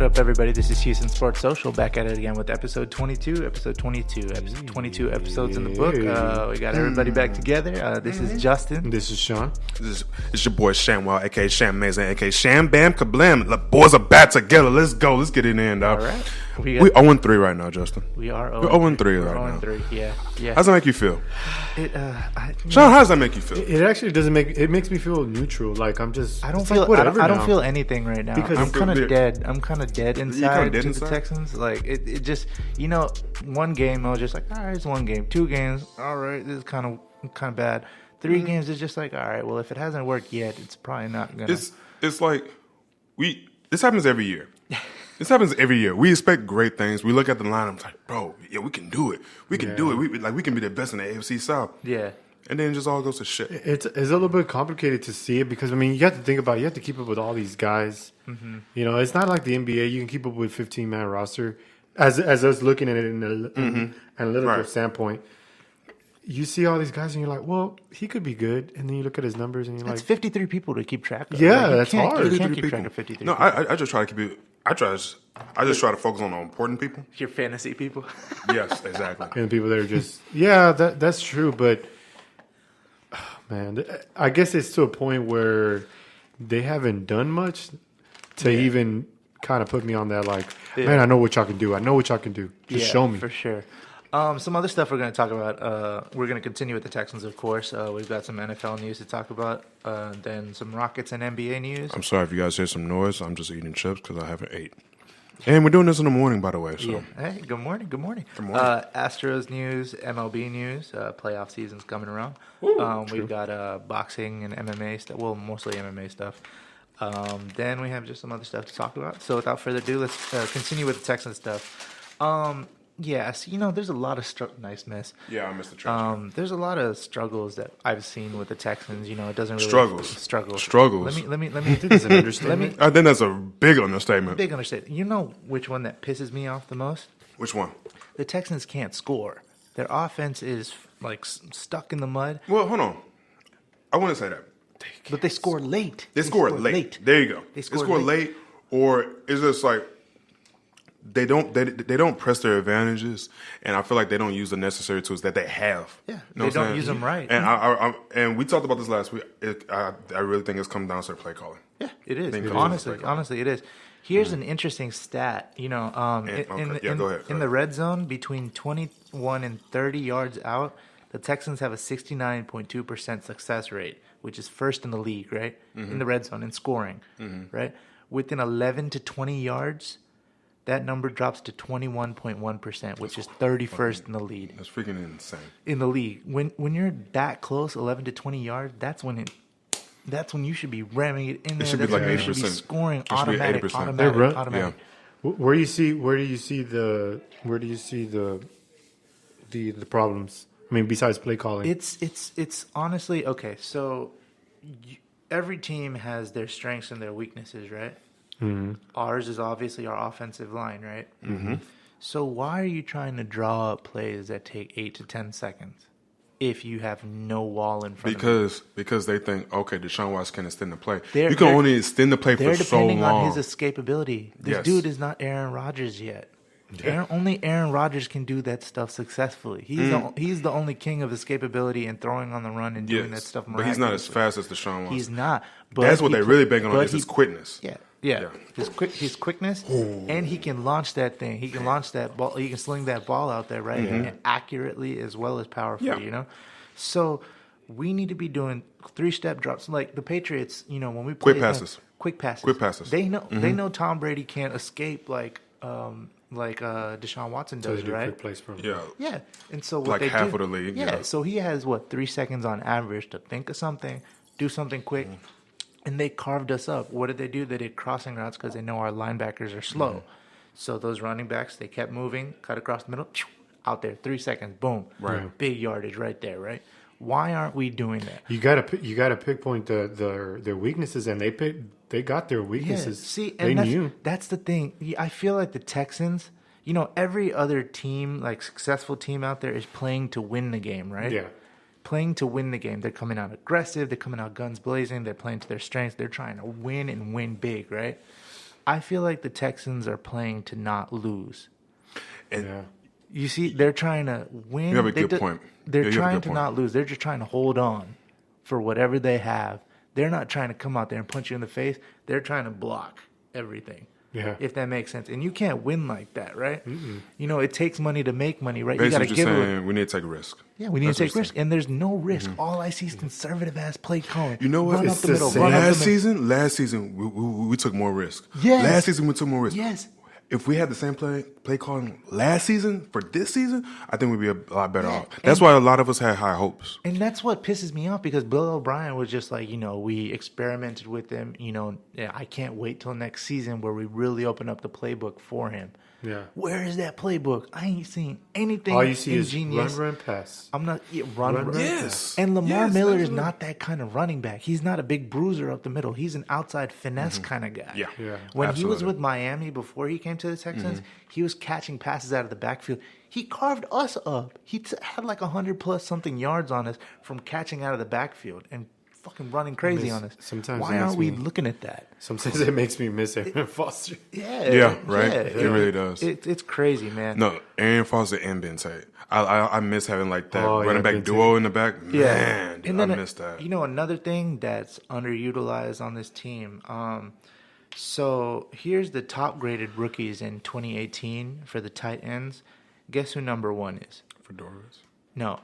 up, everybody? This is Houston Sports Social, back at it again with episode 22. Episode 22 episodes in the book. We got everybody back together. This is Justin. This is Sean. It's your boy Shamwell, aka Sham Amazing, aka Sham Bam Kablam. The boys are back together. Let's go. Let's get it in, dog. All right. We 0-3 right now, Justin. We are 0-3. We're 0-3 We're right now. 0-3, yeah. How does that make you feel? Sean, how does that make you feel? It actually doesn't make it makes me feel neutral. Like I'm just I don't feel feel anything right now because I'm kind of dead. I'm kind of dead inside to the Texans. Like it just one game I was just like, all right, it's one game. 2 games, all right, this is kind of bad. 3 games is just like, all right, well, if it hasn't worked yet, it's probably not gonna. It's like this happens every year. This happens every year. We expect great things. We look at the lineup, like, bro, yeah, we can do it. We can do it. We can be the best in the AFC South. Yeah. And then it just all goes to shit. It's a little bit complicated to see it because, I mean, you have to think about it. You have to keep up with all these guys. Mm-hmm. It's not like the NBA. You can keep up with 15-man roster. As us looking at it in an analytical standpoint, you see all these guys and you're like, well, he could be good. And then you look at his numbers and you're that's like... 53 people to keep track of. Yeah, that's hard. You can't keep track of 53 No, people. I just try to keep it... I just try to focus on the important people. Your fantasy people. Yes, exactly. And the people that are just... Yeah, that's true, but... Man, I guess it's to a point where they haven't done much to even kind of put me on that, like, man, I know what y'all can do. I know what y'all can do. Just show me. For sure. Some other stuff we're going to talk about. We're going to continue with the Texans, of course. We've got some NFL news to talk about. Then some Rockets and NBA news. I'm sorry if you guys hear some noise. I'm just eating chips because I haven't ate. And we're doing this in the morning, by the way. So. Yeah. Hey, good morning. Good morning. Astros news, MLB news. Playoff season's coming around. We've got boxing and MMA stuff. Well, mostly MMA stuff. Then we have just some other stuff to talk about. So without further ado, let's continue with the Texans stuff. There's a lot of nice miss. Yeah, I missed the trash. There's a lot of struggles that I've seen with the Texans. It doesn't really struggles. Let me. I think that's an understatement. I think that's a big understatement. Big understatement. You know which one that pisses me off the most? Which one? The Texans can't score. Their offense is like stuck in the mud. Well, hold on. I want to say that. But they score late. They score late. There you go. They score late, or it's just like they don't press their advantages, and I feel like they don't use the necessary tools that they have. Yeah, they don't use them right. And and we talked about this last week. I really think it's come down to their play calling. Yeah, it is. Honestly, it is. Here's an interesting stat. In the red zone between 21 and 30 yards out, the Texans have a 69.2% success rate, which is first in the league, right? Mm-hmm. In the red zone in scoring, right? Within 11 to 20 yards, that number drops to 21.1%, which is 31st in the lead. That's freaking insane. In the league, when you're that close, 11 to 20 yards, that's when you should be ramming it in there. It should be like 80%. You should be scoring automatic. Yeah. Where do you see the problems? I mean, besides play calling, it's honestly okay. So every team has their strengths and their weaknesses, right? Mm-hmm. Ours is obviously our offensive line, right? Mm-hmm. So why are you trying to draw up plays that take 8 to 10 seconds if you have no wall in front of you? Because they think, okay, Deshaun Watson can extend the play. You can only extend the play for so long. They're depending on his escapability. This dude is not Aaron Rodgers yet. Yeah. Only Aaron Rodgers can do that stuff successfully. He's the only king of escapability and throwing on the run and doing that stuff miraculously. But he's not as fast as Deshaun Watson. He's not. But that's what they're really banking on is his quickness. Yeah. His quickness, and he can launch that thing. He can launch that ball. He can sling that ball out there, right, and accurately as well as powerfully. So we need to be doing 3-step drops like the Patriots. When we play quick passes. They know Tom Brady can't escape like Deshaun Watson does, right? Quick plays for him. Yeah. And so what they half do, of the league. Yeah. So he has 3 seconds on average to think of something, do something quick. And they carved us up. What did they do? They did crossing routes because they know our linebackers are slow. Mm-hmm. So those running backs, they kept moving, cut across the middle, out there, 3 seconds, boom, big yardage right there, right? Why aren't we doing that? You gotta pinpoint their weaknesses, and they got their weaknesses. Yeah, see, and that's the thing. I feel like the Texans, every other team, like successful team out there, is playing to win the game, right? Yeah. Playing to win the game. They're coming out aggressive. They're coming out guns blazing. They're playing to their strengths. They're trying to win and win big, right? I feel like the Texans are playing to not lose. And you see, they're trying to win. You have a good point. They're trying to not lose. They're just trying to hold on for whatever they have. They're not trying to come out there and punch you in the face. They're trying to block everything. Yeah. If that makes sense. And you can't win like that, right? Mm-mm. You know, it takes money to make money, right? Basically, you got to give it. We need to take a risk. Yeah, we need to take risk. And there's no risk. Mm-hmm. All I see is conservative-ass play calling. You know what? Run up the middle. Last season, we took more risk. Yes. Last season, we took more risk. Yes. If we had the same play calling last season for this season, I think we'd be a lot better off. That's why a lot of us had high hopes. And that's what pisses me off because Bill O'Brien was just like, you know, we experimented with him. You know, I can't wait till next season where we really open up the playbook for him. Yeah. Where is that playbook? I ain't seen anything. All you see ingenious. is run, pass. I'm not run. Yes. And Lamar Miller is not that kind of running back. He's not a big bruiser up the middle. He's an outside finesse kind of guy. Yeah. When he was with Miami before he came to the Texans, he was catching passes out of the backfield. He carved us up. He had like 100+ something yards on us from catching out of the backfield and fucking running crazy on us. Sometimes why aren't we looking at that? Sometimes it makes me miss Aaron Foster. Yeah, right. It really does. It's crazy, man. No, Aaron Foster and Ben Tate. I miss having like that running back duo in the back. Man, dude, I miss that. You know, another thing that's underutilized on this team. So here's the top graded rookies in 2018 for the tight ends. Guess who number 1 is? Fedoras. No.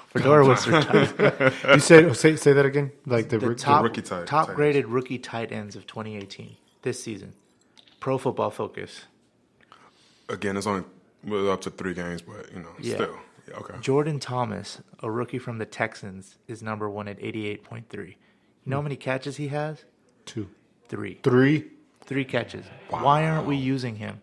Fedora was retired. You said say that again. Like the rookie top graded rookie tight ends of 2018 this season. Pro Football Focus. Again, it's only up to 3 games, but you know, still. Yeah, okay. Jordan Thomas, a rookie from the Texans, is number 1 at 88.3. You know how many catches he has? 2. 3. 3 catches. Wow. Why aren't we using him?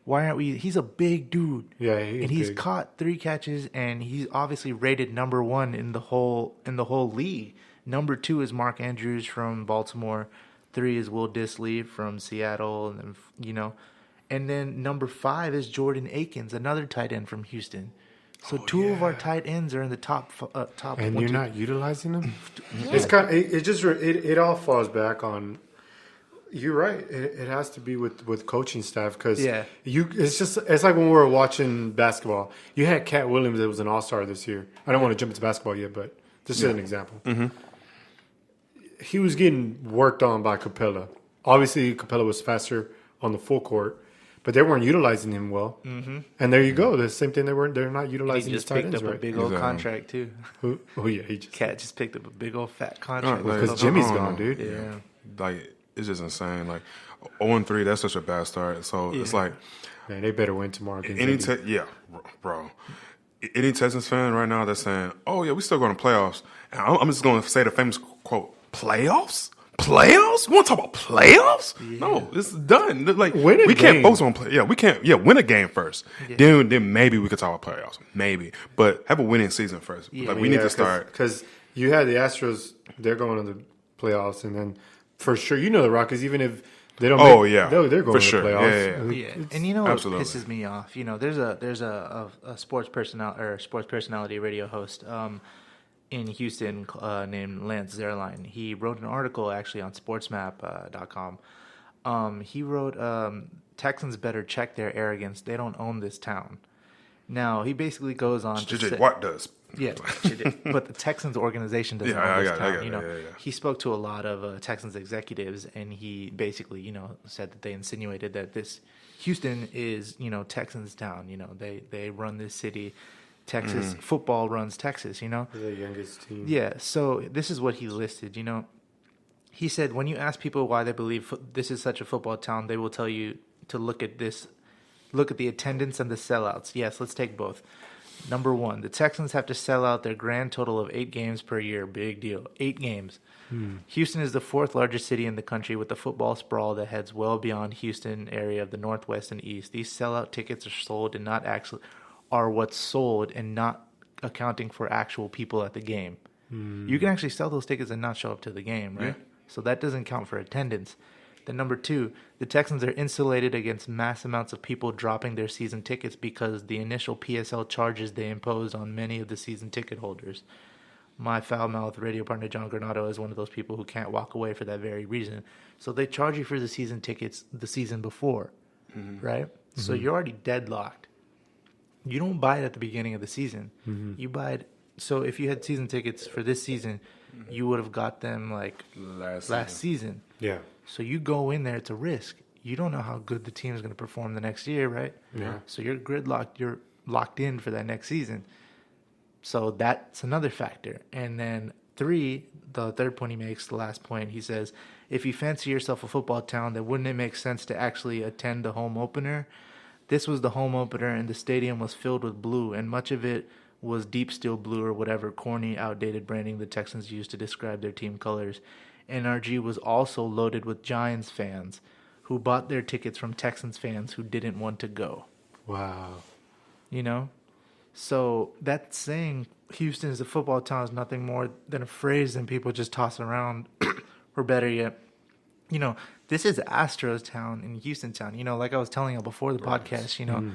Why aren't we? He's a big dude. Yeah, he's caught 3 catches, and he's obviously rated number 1 in the whole league. Number 2 is Mark Andrews from Baltimore. 3 is Will Dissly from Seattle, and and then number 5 is Jordan Akins, another tight end from Houston. So 2 of our tight ends are in the top. And you're not utilizing them. It's it all falls back on. You're right. It has to be with coaching staff because it's like when we were watching basketball. You had Cat Williams that was an all-star this year. I don't want to jump into basketball yet, but this is an example. Mm-hmm. He was getting worked on by Capella. Obviously, Capella was faster on the full court, but they weren't utilizing him well. Mm-hmm. And there you go. The same thing. They're not utilizing his tight ends. He just picked up a big old contract too. Who? Oh yeah, Cat just picked up a big old fat contract because Jimmy's gone, dude. Yeah, like. It's just insane. Like 0-3, that's such a bad start. So it's like, man, they better win tomorrow. Bro. Any Texans fan right now that's saying, "Oh yeah, we still going to playoffs," and I'm just going to say the famous quote: "Playoffs? Playoffs? You want to talk about playoffs? Yeah. No, it's done. Like we can't focus on play. Yeah, we can't. Yeah, win a game first. Yeah. Then maybe we could talk about playoffs. Maybe, but have a winning season first. Yeah. Like we need to start because you had the Astros. They're going to the playoffs, and then. For sure, you know the Rockets. Even if they don't, they're going to the playoffs. Yeah. And you know what pisses me off? You know, there's a sports personality radio host in Houston named Lance Zierlein. He wrote an article actually on SportsMap.com. He wrote, "Texans better check their arrogance. They don't own this town." Now he basically goes on to say, what does? Yeah, but the Texans organization doesn't own this town. He spoke to a lot of Texans executives, and he basically, said that they insinuated that this Houston is, Texans town. They run this city. Texas football runs Texas. They're the youngest team. Yeah. So this is what he listed. He said when you ask people why they believe this is such a football town, they will tell you to look at this. Look at the attendance and the sellouts. Yes, let's take both. Number 1, the Texans have to sell out their grand total of 8 games per year. Big deal. 8 games. Houston is the 4th largest city in the country with a football sprawl that heads well beyond Houston area of the Northwest and East. These sellout tickets are what's sold and not accounting for actual people at the game. You can actually sell those tickets and not show up to the game, right? Yeah. So that doesn't count for attendance. Then number 2, the Texans are insulated against mass amounts of people dropping their season tickets because the initial PSL charges they imposed on many of the season ticket holders. my foul-mouthed radio partner, John Granado, is one of those people who can't walk away for that very reason. So they charge you for the season tickets the season before, right? Mm-hmm. So you're already deadlocked. You don't buy it at the beginning of the season. Mm-hmm. You buy it. So if you had season tickets for this season, you would have got them like last season. Yeah. So you go in there, it's a risk. You don't know how good the team is going to perform the next year, right? Yeah. So you're gridlocked. You're locked in for that next season. So that's another factor. And then 3, the third point he makes, the last point, he says, if you fancy yourself a football town, then wouldn't it make sense to actually attend the home opener? This was the home opener, and the stadium was filled with blue, and much of it was deep steel blue or whatever corny, outdated branding the Texans used to describe their team colors. NRG was also loaded with Giants fans who bought their tickets from Texans fans who didn't want to go. Wow. You know? So that saying Houston is a football town is nothing more than a phrase than people just toss around. Or better yet, you know, this is Astros town in Houston town. You know, like I was telling you before the podcast, you know,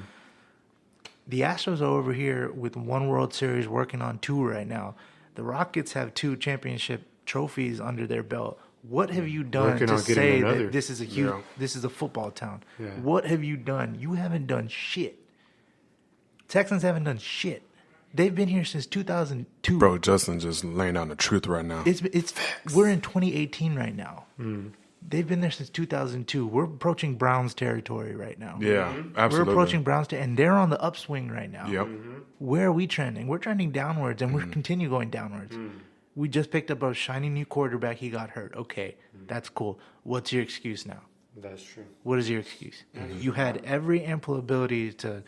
the Astros are over here with 1 World Series working on 2 right now. The Rockets have 2 championship trophies under their belt. What have you done to say that this is this is a football town? Yeah. What have you done? You haven't done shit. Texans haven't done shit. They've been here since 2002. Bro, Justin just laying down the truth right now. We're in 2018 right now. They've been there since 2002. We're approaching Browns territory right now. Yeah, absolutely. We're approaching Browns territory, and they're on the upswing right now. Yep. Where are we trending? We're trending downwards, and we're continue going downwards. We just picked up a shiny new quarterback. He got hurt. Okay, that's cool. What's your excuse now? That's true. What is your excuse? You had every ample ability to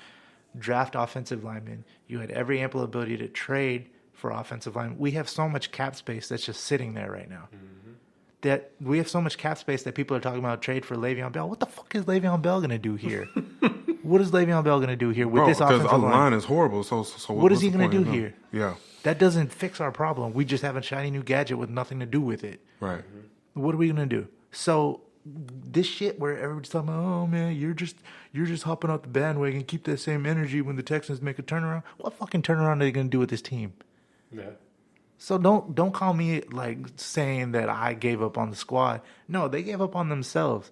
draft offensive linemen. You had every ample ability to trade for offensive linemen. We have so much cap space that's just sitting there right now. That we have so much cap space that people are talking about trade for Le'Veon Bell. What the fuck is Le'Veon Bell going to do here? What is Le'Veon Bell going to do here with this offensive line? Because our line is horrible. So what is he going to do here? Yeah. That doesn't fix our problem. We just have a shiny new gadget with nothing to do with it. Right. What are we going to do? So this shit where everybody's talking about, oh man, you're just hopping off the bandwagon, keep that same energy when the Texans make a turnaround. What fucking turnaround are they going to do with this team? Yeah. So don't call me like saying that I gave up on the squad. No, they gave up on themselves.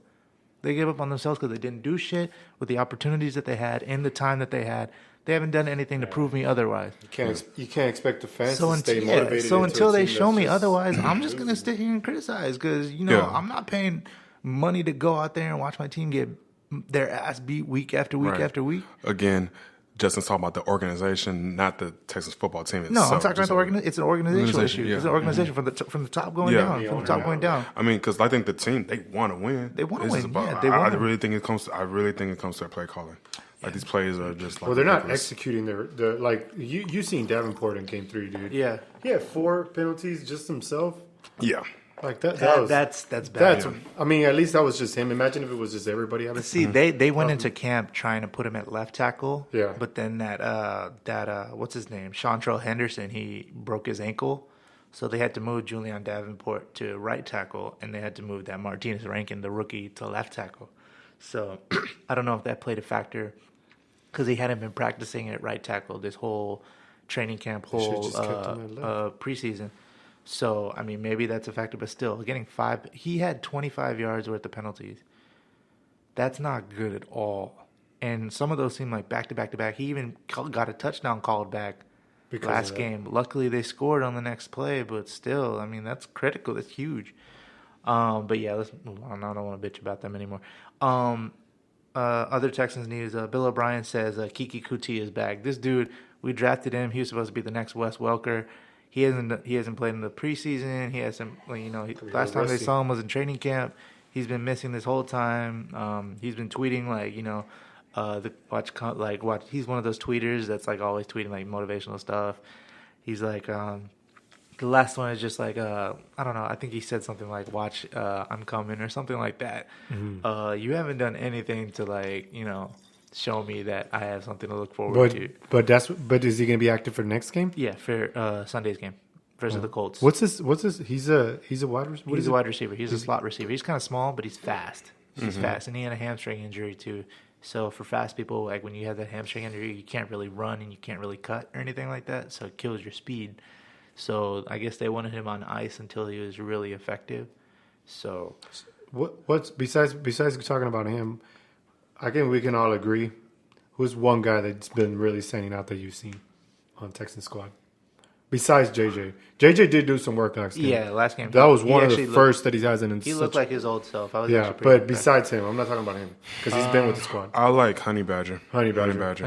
They gave up on themselves because they didn't do shit with the opportunities that they had in the time that they had. They haven't done anything to prove me otherwise. You can't expect the fans to stay motivated. So until they show me otherwise, I'm just gonna sit here and criticize because I'm not paying money to go out there and watch my team get their ass beat week after week after week. Again, Justin's talking about the organization, not the Texas football team itself. No, I'm talking about the organization. It's an organizational issue. Yeah. It's an organization from the top going down. From the top going down. I mean, because I think the team, they want to win. They want to win. I really think it comes to their play calling. Like these plays are just like. Well, they're not executing their like you seen Davenport in Game 3, dude. Yeah, he had 4 penalties just himself. Yeah. Like that's bad. I mean, at least that was just him. Imagine if it was just everybody. See, they went into camp trying to put him at left tackle. Yeah. But then that what's his name? Chantrell Henderson, he broke his ankle, so they had to move Julian Davenport to right tackle, and they had to move that Martinez Rankin, the rookie, to left tackle. So I don't know if that played a factor because he hadn't been practicing at right tackle this whole training camp, preseason. So, I mean, maybe that's a factor, but still, he had 25 yards worth of penalties. That's not good at all. And some of those seem like back-to-back-to-back. He even got a touchdown called back last game. Luckily, they scored on the next play, but still, I mean, that's critical. That's huge. But yeah, let's move on. I don't want to bitch about them anymore. Other Texans news, Bill O'Brien says Kiki Kuti is back. This dude, we drafted him. He was supposed to be the next Wes Welker. He hasn't played in the preseason. He hasn't, last time they saw him was in training camp. He's been missing this whole time. He's been tweeting he's one of those tweeters that's like always tweeting like motivational stuff. He's like, the last one is just like, I don't know. I think he said something like, watch, I'm coming or something like that. Mm-hmm. You haven't done anything to show me that I have something to look forward to. But is he going to be active for the next game? Yeah, for Sunday's game versus the Colts. What's this? He's a wide receiver. He's a wide receiver. He's a slot receiver. He's kind of small, but he's fast. He's fast, and he had a hamstring injury too. So for fast people, like when you have that hamstring injury, you can't really run and you can't really cut or anything like that. So it kills your speed. So I guess they wanted him on ice until he was really effective. So what's besides talking about him, I think we can all agree. Who's one guy that's been really standing out that you've seen on Texans squad? Besides JJ. JJ did do some work last game. Yeah, last game. That was one of the first that he hasn't. He looked like his old self. But besides him, I'm not talking about him because he's been with the squad. I like Honey Badger. Kareem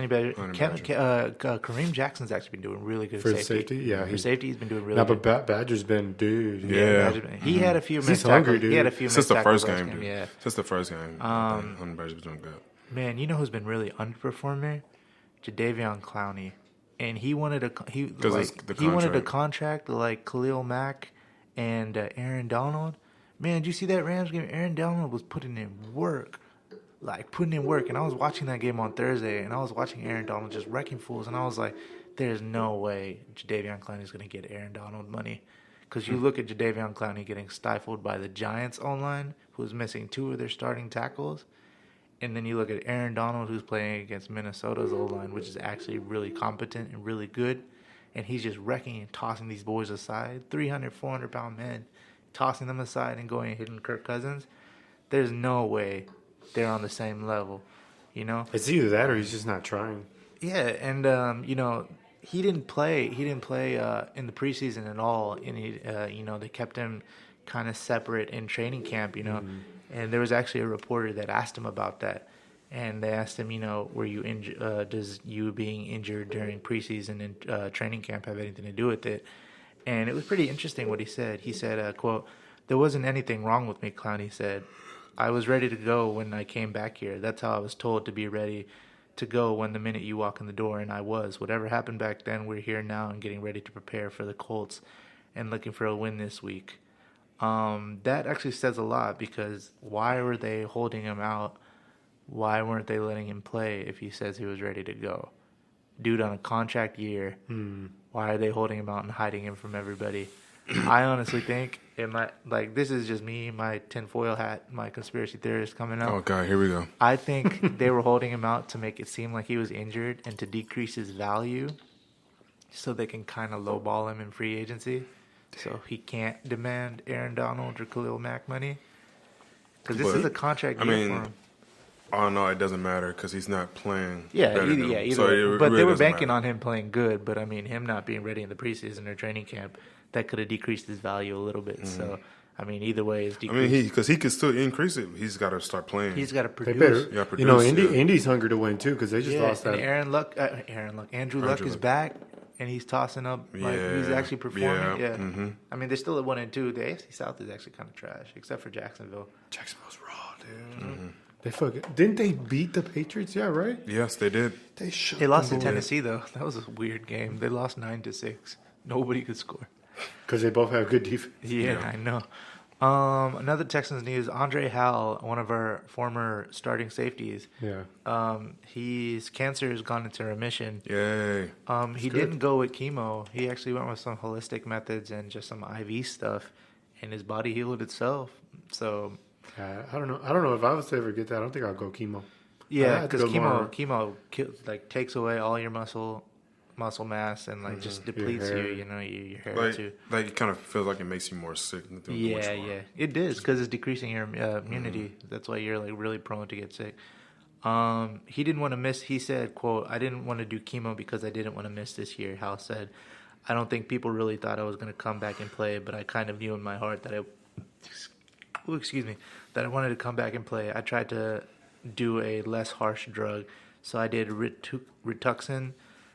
Jackson's actually been doing really good for safety. Yeah, for safety, he's been doing really good. But Badger's been, dude. Yeah. He had a few missed tackles. Hungry, dude. He had a few since missed the first tackles game, dude. Yeah. Since the first game. Honey Badger's been doing good. Man, you know who's been really underperforming? Jadeveon Clowney. And he wanted a contract like Khalil Mack and Aaron Donald. Man, did you see that Rams game? Aaron Donald was putting in work. And I was watching that game on Thursday, and I was watching Aaron Donald just wrecking fools, and I was like, there's no way Jadeveon Clowney is going to get Aaron Donald money. Because you look at Jadeveon Clowney getting stifled by the Giants O-line, who's missing 2 of their starting tackles. And then you look at Aaron Donald, who's playing against Minnesota's O-line, which is actually really competent and really good. And he's just wrecking and tossing these boys aside. 300, 400-pound men, tossing them aside and going and hitting Kirk Cousins. There's no way they're on the same level, you know? It's either that or he's just not trying. Yeah, and, he didn't play in the preseason at all. And, they kept him kind of separate in training camp, And there was actually a reporter that asked him about that. And they asked him, were you injured? Does you being injured during preseason and training camp have anything to do with it? And it was pretty interesting what he said. He said, quote, "There wasn't anything wrong with me," Clowney said. "I was ready to go when I came back here. That's how I was told to be ready to go when the minute you walk in the door, and I was. Whatever happened back then, we're here now and getting ready to prepare for the Colts and looking for a win this week." That actually says a lot because why were they holding him out? Why weren't they letting him play if he says he was ready to go? Dude on a contract year. Why are they holding him out and hiding him from everybody? I honestly think it might, this is just me, my tinfoil hat, my conspiracy theorist coming out. Oh, God, here we go. I think they were holding him out to make it seem like he was injured and to decrease his value so they can kind of lowball him in free agency. So he can't demand Aaron Donald or Khalil Mack money? Because this is a contract year for him. Oh, no, it doesn't matter because he's not playing. Either. So but they were banking on him playing good. But, him not being ready in the preseason or training camp, that could have decreased his value a little bit. So, either way, it's decreased. Because he could still increase it. He's got to start playing. He's got to produce. Indy's hungry to win, too, because they just lost that. And Andrew Luck is back. And he's tossing up, he's actually performing. Yeah. Mm-hmm. They're still at 1-2. The AFC South is actually kind of trash, except for Jacksonville. Jacksonville's raw, dude. Mm-hmm. Didn't they beat the Patriots? Yeah, right? Yes, they did. They lost to Tennessee, though. That was a weird game. They lost 9-6. Nobody could score. Because they both have good defense. Yeah, I know. Another Texans news, Andre Howell, one of our former starting safeties. Yeah. His cancer has gone into remission. Yay. He didn't go with chemo. He actually went with some holistic methods and just some IV stuff, and his body healed itself. So I don't know if I was to ever get that. I don't think I'll go chemo. Yeah, because chemo takes away all your muscle mass and just depletes your hair too. It kind of feels like it makes you more sick. Yeah, it does because it's decreasing your immunity. That's why you're really prone to get sick. He didn't want to miss. He said, "quote I didn't want to do chemo because I didn't want to miss this year." Hal said, "I don't think people really thought I was going to come back and play, but I kind of knew in my heart that that I wanted to come back and play. I tried to do a less harsh drug, so I did Rituxan."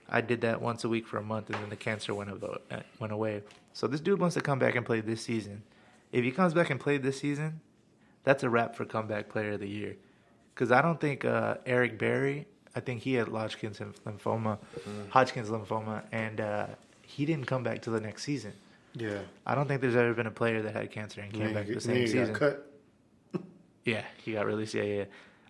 I did that once a week for a month, and then the cancer went away. So this dude wants to come back and play this season. If he comes back and play this season, that's a wrap for comeback player of the year. Because I don't think Eric Berry, I think he had Hodgkin's lymphoma, and he didn't come back till the next season. Yeah. I don't think there's ever been a player that had cancer and came back the same season. Got cut. Yeah, he got released. Yeah.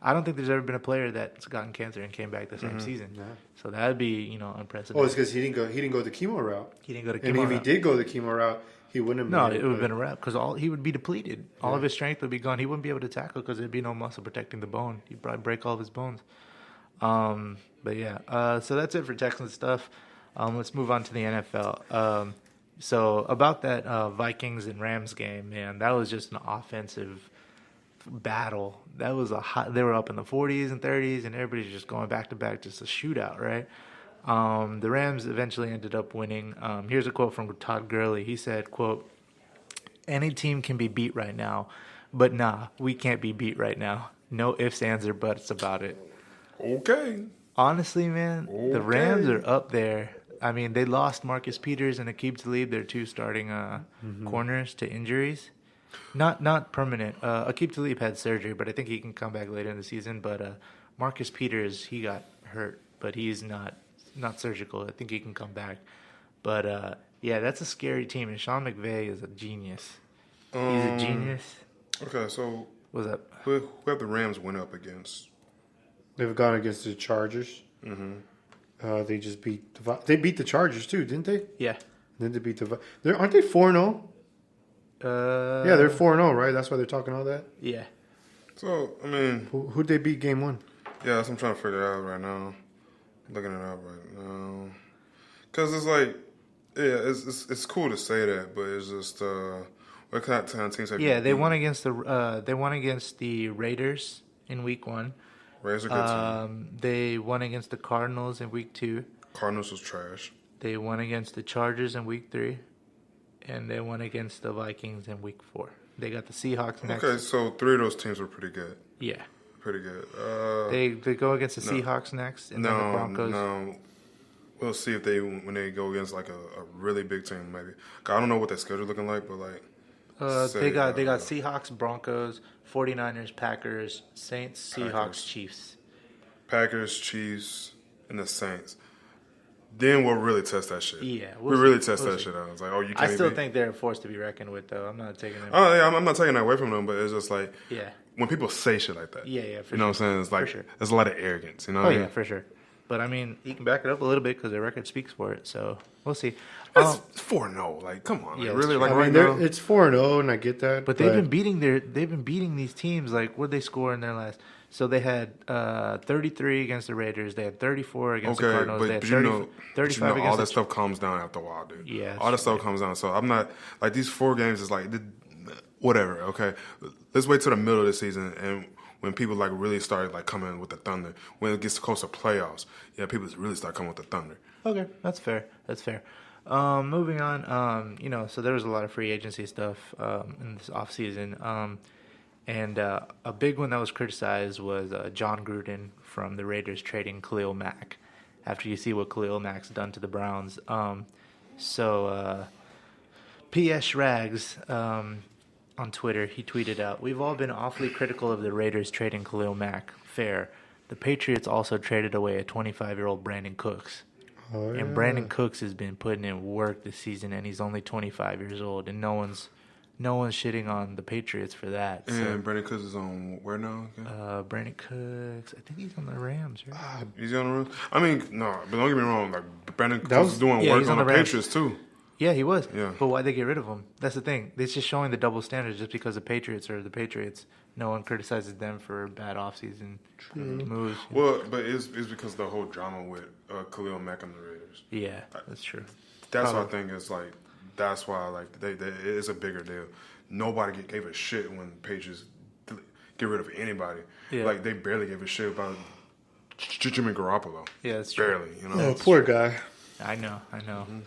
I don't think there's ever been a player that's gotten cancer and came back the same season. Yeah. So that would be, unprecedented. Oh, it's because he didn't go the chemo route. He didn't go the chemo route. And if he did go the chemo route, he wouldn't have. No, it would have been a wrap because he would be depleted. All of his strength would be gone. He wouldn't be able to tackle because there'd be no muscle protecting the bone. He'd probably break all of his bones. But yeah, so that's it for Texans stuff. Let's move on to the NFL. So about that Vikings and Rams game, man, that was just an offensive battle. That was they were up in the 40s and 30s, and everybody's just going back to back, just a shootout, right? The Rams eventually ended up winning. Here's a quote from Todd Gurley. He said, quote, "Any team can be beat right now, but nah, we can't be beat right now. No ifs, ands, or buts about it." Okay. Honestly, man, the Rams are up there. I mean, they lost Marcus Peters and Aqib Talib, their two starting corners, to injuries. Not permanent. Aqib Talib had surgery, but I think he can come back later in the season. But Marcus Peters, he got hurt, but he's not surgical. I think he can come back. But, yeah, that's a scary team, and Sean McVay is a genius. He's a genius. Okay, so what's up? Who have the Rams went up against? They've gone against the Chargers. Mm-hmm. They just beat the Chargers too, didn't they? Yeah. Then they beat aren't they 4-0? Yeah, they're 4-0, right? That's why they're talking all that. Yeah. So I mean, who'd they beat game one? Yeah, that's what I'm trying to figure out right now. Looking it up right now, because it's like, yeah, it's cool to say that, but it's just what kind of teams have? Yeah, they won against the Raiders in week 1. Raiders are good team. They won against the Cardinals in week 2. Cardinals was trash. They won against the Chargers in week 3, and they won against the Vikings in week 4. They got the Seahawks next. Okay, so 3 of those teams were pretty good. Yeah. Pretty good. They go against the Seahawks next, and then the Broncos. No, we'll see if when they go against like a really big team, maybe. I don't know what their schedule looking like, but like. They got Seahawks, Broncos, 49ers, Packers, Saints, Seahawks, Chiefs. Packers, Chiefs, and the Saints. Then we'll really test that shit. Yeah, we'll really test that shit out. It's like, oh, you can't. I still think they're a force to be reckoned with, though. I'm not taking them. Oh yeah, I'm not taking that away from them, but it's just like, yeah, when people say shit like that, for you sure. know what I'm saying? It's like, there's a lot of arrogance, you know? Oh yeah, for sure. But I mean, you can back it up a little bit because their record speaks for it. So we'll see. It's 4-0. Like, come on, yeah, really? Like, I mean, it's 4-0, and I get that. But they've been beating these teams. Like, what did they score in their last? So they had 33 against the Raiders. They had 34 against the Cardinals. They had 35 against all that stuff calms down after a while, dude. Yeah, all that stuff comes down. So I'm not like these 4 games is like whatever. Okay, let's wait till the middle of the season and. When people like really started like coming with the thunder, when it gets close to playoffs, yeah, people really start coming with the thunder. Okay, that's fair. Moving on, so there was a lot of free agency stuff in this offseason. And a big one that was criticized was John Gruden from the Raiders trading Khalil Mack after you see what Khalil Mack's done to the Browns. P.S. Rags on Twitter, he tweeted out, "We've all been awfully critical of the Raiders trading Khalil Mack. Fair. The Patriots also traded away a 25-year-old Brandon Cooks. Oh, yeah. And Brandon Cooks has been putting in work this season, and he's only 25 years old, and no one's shitting on the Patriots for that." And so, Brandon Cooks is on where now? Okay. Brandon Cooks, I think he's on the Rams, right? He's on the Rams? I mean, no, but don't get me wrong. Like, Brandon Cooks is doing work on the Patriots, too. Yeah, he was. Yeah. But why'd they get rid of him? That's the thing. It's just showing the double standards just because the Patriots are the Patriots. No one criticizes them for bad offseason moves. Well, but it's because the whole drama with Khalil Mack and the Raiders. Yeah, that's true. That's why I think it's like, that's why like it's a bigger deal. Nobody gave a shit when the Patriots get rid of anybody. Yeah. Like, they barely gave a shit about Jimmy Garoppolo. Yeah, that's true. Barely, you know. Oh, poor guy. I know. Mm-hmm.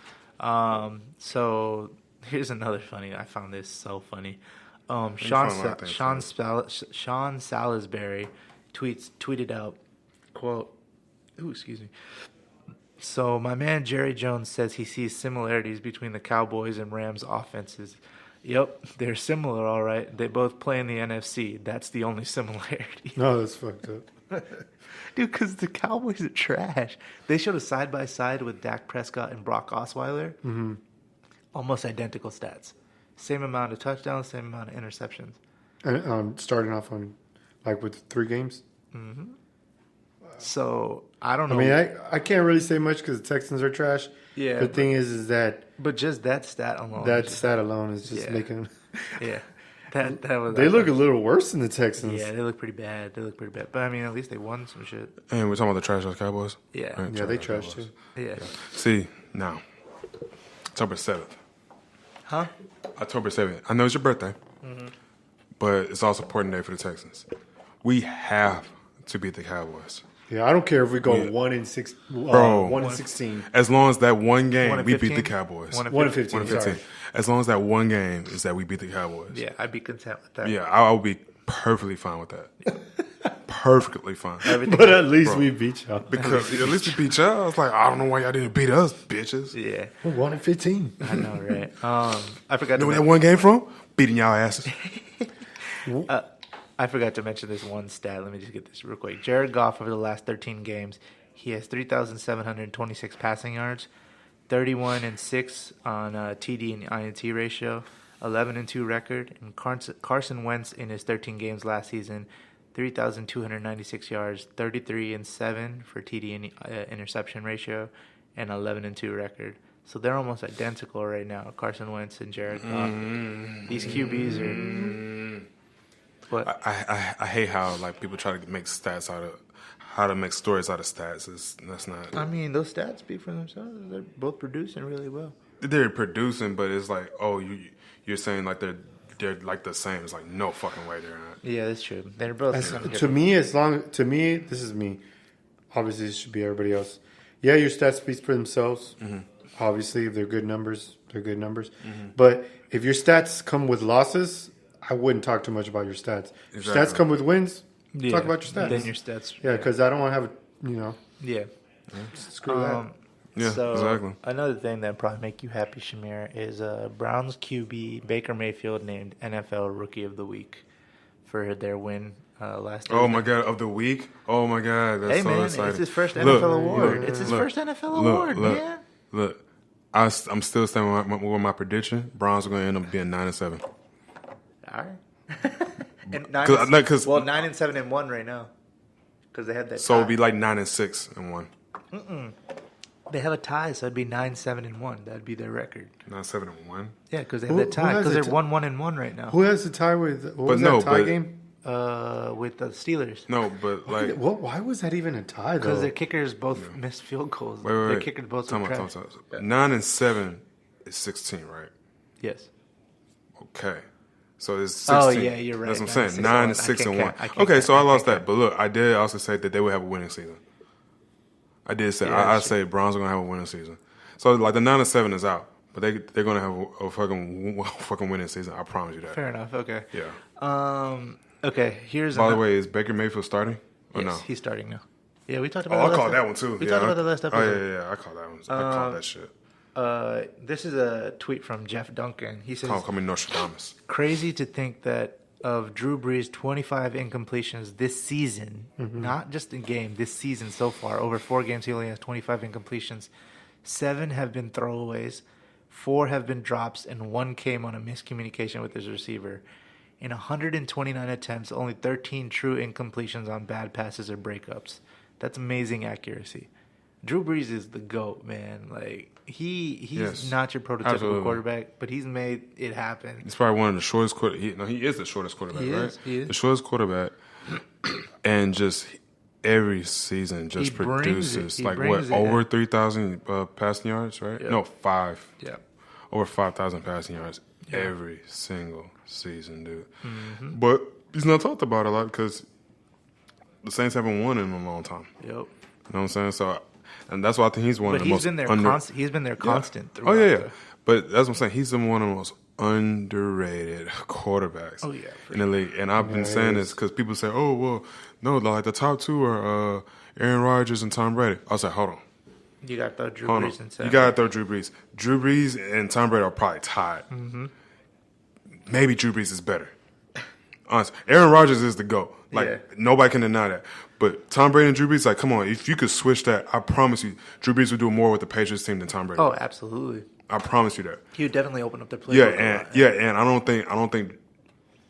So here's another funny. I found this so funny. Sean Salisbury tweeted out, quote, excuse me. "So my man Jerry Jones says he sees similarities between the Cowboys and Rams offenses. Yep, they're similar, all right. They both play in the NFC. That's the only similarity." No, that's fucked up. Dude, because the Cowboys are trash. They showed a side-by-side with Dak Prescott and Brock Osweiler. Mm-hmm. Almost identical stats. Same amount of touchdowns, same amount of interceptions. And starting off on, like, with 3 games? Mm-hmm. Wow. So, I don't know. I mean, I can't really say much because the Texans are trash. Yeah. The thing is that... But just that stat alone. That stat alone is just making... Yeah. They look a little worse than the Texans. Yeah, they look pretty bad. But, I mean, at least they won some shit. And we're talking about the trash Cowboys? Yeah. Right? Yeah, they trash too. Yeah. See, now, October 7th, Huh? October 7th. I know it's your birthday, but it's also an important day for the Texans. We have to beat the Cowboys. Yeah, I don't care if we go 1-6, 1-16. As long as that one game, we 1-15? beat the Cowboys. 1-15. Sorry. As long as that one game is that we beat the Cowboys. Yeah, I'd be content with that. Yeah, I would be perfectly fine with that. Perfectly fine. But at least we beat y'all. Because at least we beat y'all. It's like, I don't know why y'all didn't beat us, bitches. Yeah. We're 1-15. I know, right? I forgot You know to where that one game from? Beating y'all asses. I forgot to mention this one stat. Let me just get this real quick. Jared Goff, over the last 13 games, he has 3,726 passing yards, 31-6 on TD and INT ratio, 11-2 record. And Carson Wentz, in his 13 games last season, 3,296 yards, 33-7 for TD and interception ratio, and 11-2 record. So they're almost identical right now, Carson Wentz and Jared Goff. These QBs are... What? I hate how like people try to make stats out of how to make stories out of stats. That's not. I mean, those stats speak for themselves. They're both producing really well. They're producing, but it's like, oh, you're saying like they're like the same. It's like no fucking way they're not. Yeah, that's true. They're both. To me, this is me. Obviously, this should be everybody else. Yeah, your stats speak for themselves. Obviously, if they're good numbers, they're good numbers. But if your stats come with losses, I wouldn't talk too much about your stats. If your stats come with wins, talk about your stats. Then your stats. Yeah, because I don't want to have Yeah. screw that. Yeah, so exactly. Another thing that probably make you happy, Shamir, is Browns QB Baker Mayfield named NFL Rookie of the Week for their win last year. Oh my god, of the week! Oh my god, that's so exciting! It's his first NFL award. It's his first NFL award, man. Look, I'm still standing with my prediction. Browns are going to end up being 9-7. All right. And 9-7 and 1 right now, because they had that. So tie. it'd be like 9-6 and 1. They have a tie, so it'd be 9-7 and 1. That'd be their record. 9-7 and 1. Yeah, because they have that tie. Because they're 1-1 and 1 right now. Who has the tie with? What was that tie game? With the Steelers. No, but like, why was that even a tie though? Because their kickers both missed field goals. Wait. Their kickers both Time were out. trash. 9-7 is 16, right? Yes. Okay. So it's 16. Oh, yeah, you're right. That's what I'm saying. 9-6 9-6 and 1. count. Okay, so I lost that. But look, I did also say that they would have a winning season. I did say, I say Browns are going to have a winning season. So like the 9-7 is out. But they're going to have a fucking winning season. I promise you that. Fair enough. Okay. Yeah. Okay, here's By the way, is Baker Mayfield starting? Or yes, no? he's starting now. Yeah, we talked about I called that one too. We talked about the last episode. Oh, yeah. I called that one. I called that shit. This is a tweet from Jeff Duncan. He says, Call me Nostradamus. crazy to think that of Drew Brees' 25 incompletions this season, not just in game, this season so far, over 4 games he only has 25 incompletions. 7 have been throwaways, 4 have been drops, and 1 came on a miscommunication with his receiver. In 129 attempts, only 13 true incompletions on bad passes or breakups. That's amazing accuracy. Drew Brees is the GOAT, man. Like he's not your prototypical quarterback, but he's made it happen. He's probably one of the shortest quarterbacks. He is the shortest quarterback, right? He is. The shortest quarterback, and just every season just produces over 3,000 passing yards, right? Yep. No, 5. Yeah. Over 5,000 passing yards every single season, dude. But he's not talked about a lot because the Saints haven't won in a long time. Yep. You know what I'm saying? So, and that's why I think he's one of the most. He's been there constant. Oh yeah. But that's what I'm saying. He's one of the most underrated quarterbacks. In the league. And I've been saying this because people say, "Oh well, no, like the top 2 are Aaron Rodgers and Tom Brady." I was like, "Hold on." You got to throw Drew Brees in. You got to throw Drew Brees. Drew Brees and Tom Brady are probably tied. Maybe Drew Brees is better. Honestly, Aaron Rodgers is the GOAT. Nobody can deny that. But Tom Brady and Drew Brees, like, come on. If you could switch that, I promise you, Drew Brees would do more with the Patriots team than Tom Brady. Oh, absolutely. I promise you that. He would definitely open up the play. And I don't think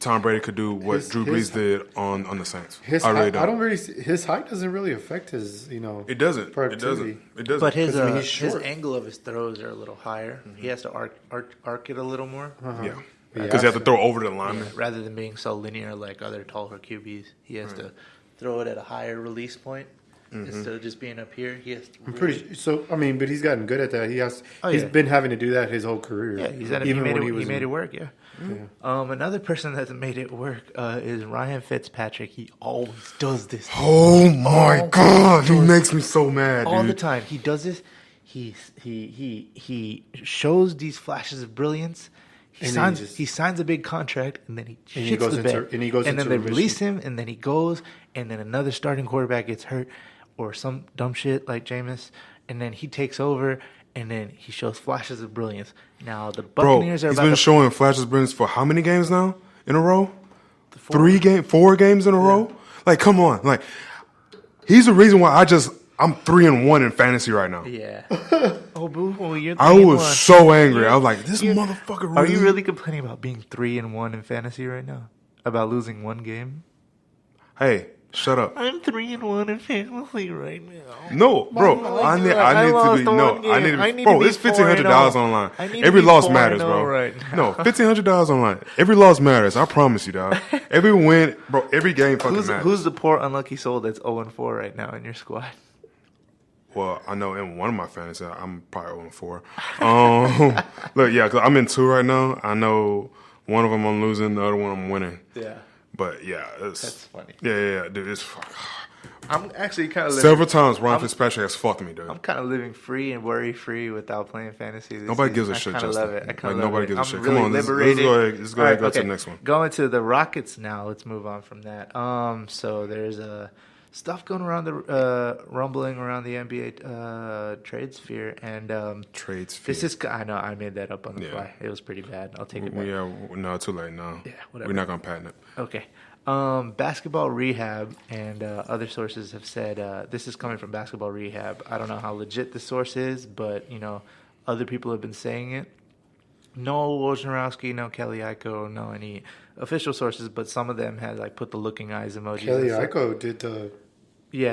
Tom Brady could do what Drew Brees did on the Saints. His height doesn't really affect his, It doesn't. productivity. It doesn't. But his he's short. his angle of his throws are a little higher. He has to arc it a little more. Yeah. Because you have to throw over the lineman. Rather than being so linear like other taller QBs, he has to throw it at a higher release point. instead of just being up here. He has to but he's gotten good at that. He's been having to do that his whole career. Yeah, he made it work. Yeah. Another person that's made it work is Ryan Fitzpatrick. He always does this. Oh my God, he makes me so mad, all dude. the time. He does this. He shows these flashes of brilliance. He signs a big contract, and then he shits the bed. And then they release him, and then he goes, and then another starting quarterback gets hurt, or some dumb shit like Jameis, and then he takes over, and then he shows flashes of brilliance. Now the Buccaneers he's been showing flashes of brilliance for how many games now in a row? 4 games in a row. Like, come on, like he's the reason why I'm 3-1 in fantasy right now. Yeah. Oh, boo! Well, you're 3-1. I was so angry. I was like, this motherfucker. Really? Are you really complaining about being 3-1 in fantasy right now? About losing one game? Hey, shut up. I'm 3-1 in fantasy right now. No, bro. I need to be. Bro, it's $1,500 online. Every loss matters, bro. Right no, $1,500 online. Every loss matters. I promise you, dog. Every win, bro. Every game fucking matters. Who's the poor unlucky soul that's 0-4 right now in your squad? Well, I know in one of my fantasy, I'm probably 0-4. Look, yeah, because I'm in 2 right now. I know one of them I'm losing, the other one I'm winning. Yeah. But yeah, that's funny. Yeah, dude, it's. I'm actually kind of several times Ryan Fitzpatrick has fucked me, dude. I'm kind of living free and worry free without playing fantasy. Nobody gives a shit, Justin. I love it. Nobody gives a shit. Really Come on, let's go ahead, go to the next one. Going to the Rockets now. Let's move on from that. So there's stuff going around rumbling around the NBA trade sphere, and trade sphere. This is I know I made that up on the fly. It was pretty bad. I'll take it back. Yeah, no, too late. No, yeah, whatever. We're not gonna patent it. Okay. Basketball Rehab and other sources have said this is coming from Basketball Rehab. I don't know how legit the source is, but other people have been saying it. No Wojnarowski, no Kelly Iko, no any official sources, but some of them had put the looking eyes emoji. Kelly Iko did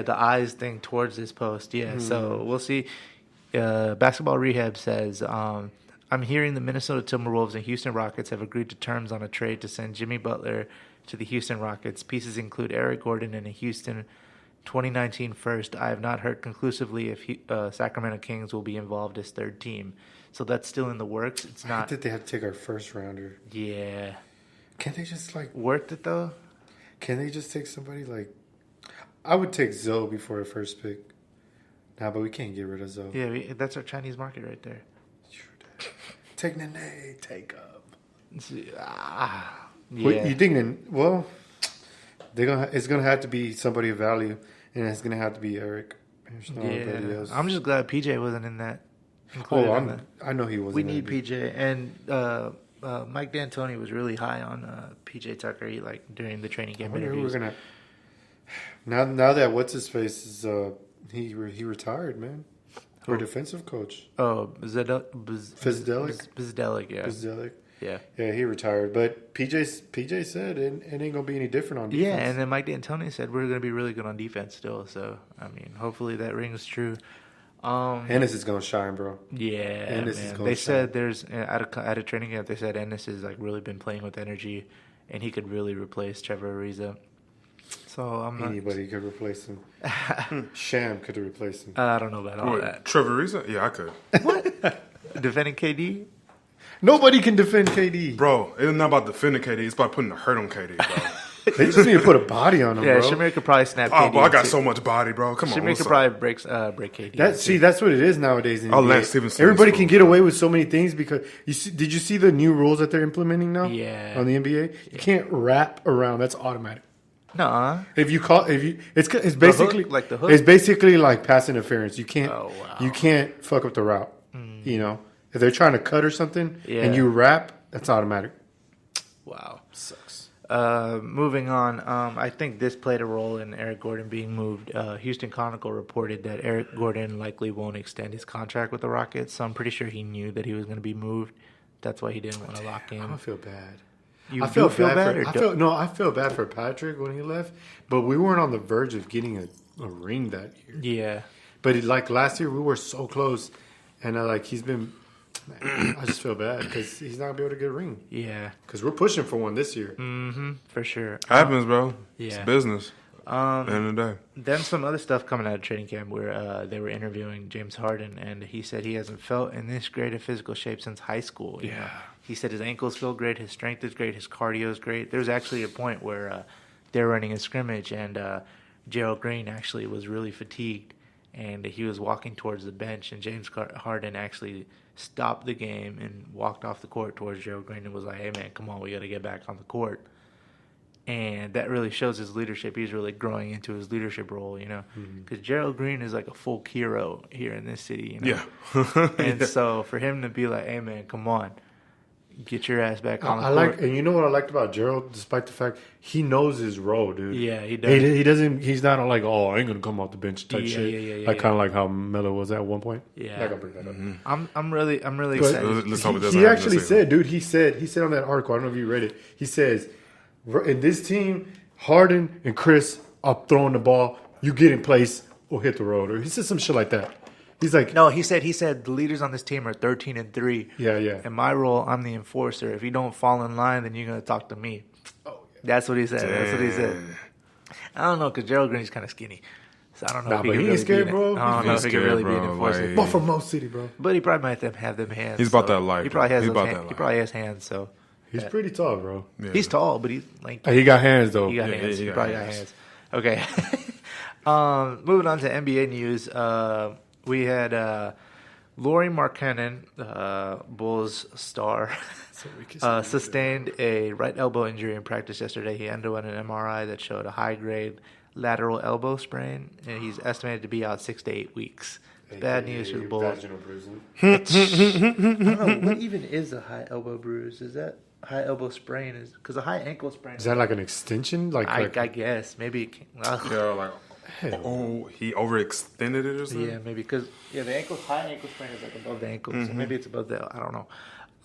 the eyes thing towards this post. Yeah, so we'll see. Basketball Rehab says, I'm hearing the Minnesota Timberwolves and Houston Rockets have agreed to terms on a trade to send Jimmy Butler to the Houston Rockets. Pieces include Eric Gordon and a Houston 2019 first. I have not heard conclusively if Sacramento Kings will be involved as third team. So that's still in the works. It's not. I think they have to take our first rounder. Yeah. Can't they just worth it though? Can they just take somebody I would take Zoe before the first pick. Nah, but we can't get rid of Zoe. Yeah, that's our Chinese market right there. Take Nene, take up. Yeah. What, you think? Well, it's gonna have to be somebody of value, and it's gonna have to be Eric. There's nobody else. I'm just glad PJ wasn't in that. I know he wasn't. We need PJ, and Mike D'Antoni was really high on PJ Tucker. During the training camp interviews. Now that what's his face is he retired, man. Our defensive coach. Oh, Fizdelic. Yeah. Fizdelic. Yeah. Yeah, he retired. But PJ said it ain't gonna be any different on defense. Yeah, and then Mike D'Antoni said we're gonna be really good on defense still. So hopefully that rings true. Ennis is gonna shine, bro. Yeah, Ennis is gonna they shine. said there's at a training camp. They said Ennis has really been playing with energy, and he could really replace Trevor Ariza. So anybody could replace him. Sham could replace him. I don't know about all that. Trevor Ariza? Yeah, I could. What? Defending KD? Nobody can defend KD. Bro, it's not about defending KD. It's about putting a hurt on KD, bro. They just need to put a body on him, yeah, bro. Shamir could probably snap KD. Oh, KD. bro, I got so much body, bro. Come on. Shamir could probably break KD. That's what it is nowadays in the NBA. Lance Stevenson. Everybody can get away with so many things because did you see the new rules that they're implementing now? Yeah. On the NBA? You can't wrap around. That's automatic. No. It's basically like the hook. It's basically like pass interference. You can't Oh, wow. you can't fuck up the route. If they're trying to cut or something and you wrap, that's automatic. Wow. Sucks. Moving on, I think this played a role in Eric Gordon being moved. Houston Chronicle reported that Eric Gordon likely won't extend his contract with the Rockets, so I'm pretty sure he knew that he was going to be moved. That's why he didn't want to lock in. I don't feel bad. I feel bad. I feel bad for Patrick when he left, but we weren't on the verge of getting a ring that year. Yeah. But last year, we were so close, and he's been. Man, I just feel bad because he's not gonna be able to get a ring. Yeah. Because we're pushing for one this year. Mm-hmm. For sure. Happens, bro. Yeah. It's business. At the end of the day. Then some other stuff coming out of training camp where they were interviewing James Harden, and he said he hasn't felt in this great of physical shape since high school. You know? He said his ankles feel great, his strength is great, his cardio is great. There's actually a point where they're running a scrimmage, and Gerald Green actually was really fatigued, and he was walking towards the bench, and James Harden actually stopped the game and walked off the court towards Gerald Green and was like, "Hey man, come on, we got to get back on the court." And that really shows his leadership. He's really growing into his leadership role, you know, because Gerald Green is like a folk hero here in this city, you know. Yeah. And so for him to be like, "Hey man, come on, get your ass back on the court." And you know what I liked about Gerald, despite the fact he knows his role, dude. Yeah, he does. He doesn't. He's not like, "Oh, I ain't gonna come off the bench" type shit. Yeah, like kind of like how Melo was at one point. Yeah, I gotta bring that up. I'm really excited. Let's hope it doesn't He happen actually this said, dude. He said on that article. I don't know if you read it. He says, "In this team, Harden and Chris are throwing the ball. You get in place or hit the road." Or he said some shit like that. He's like, No, he said the leaders on this team are 13-3. Yeah. In my role, I'm the enforcer. If you don't fall in line, then you're gonna talk to me. Oh, yeah. That's what he said. That's what he said. I don't know, because Gerald Green's kind of skinny. So I don't know if he but can he really ain't scared, be bro. I don't know if he can really be an bro, enforcer. like- But from Mo City, bro. But he probably might have them hands. He's about so that life, He probably bro. has He's those about hands. that He life. probably has hands, so. He's pretty tall, bro. Yeah. He's tall, but he's lanky. He got hands though. He got Yeah, hands. he He got probably hands. got hands. Okay. Moving on to NBA news. We had Lauri Markkanen, Bulls star, sustained a right elbow injury in practice yesterday. He underwent an MRI that showed a high-grade lateral elbow sprain, and he's estimated to be out 6 to 8 weeks. Bad news for the Bulls. Vaginal bruising. I don't know, what even is a high elbow bruise? Is that high elbow sprain? Is because a high ankle sprain. Is that like an extension? Like I guess maybe. It can, Yeah, like, he overextended it or something? yeah, maybe because the high ankle sprain is like above the ankle, so maybe it's above the. I don't know.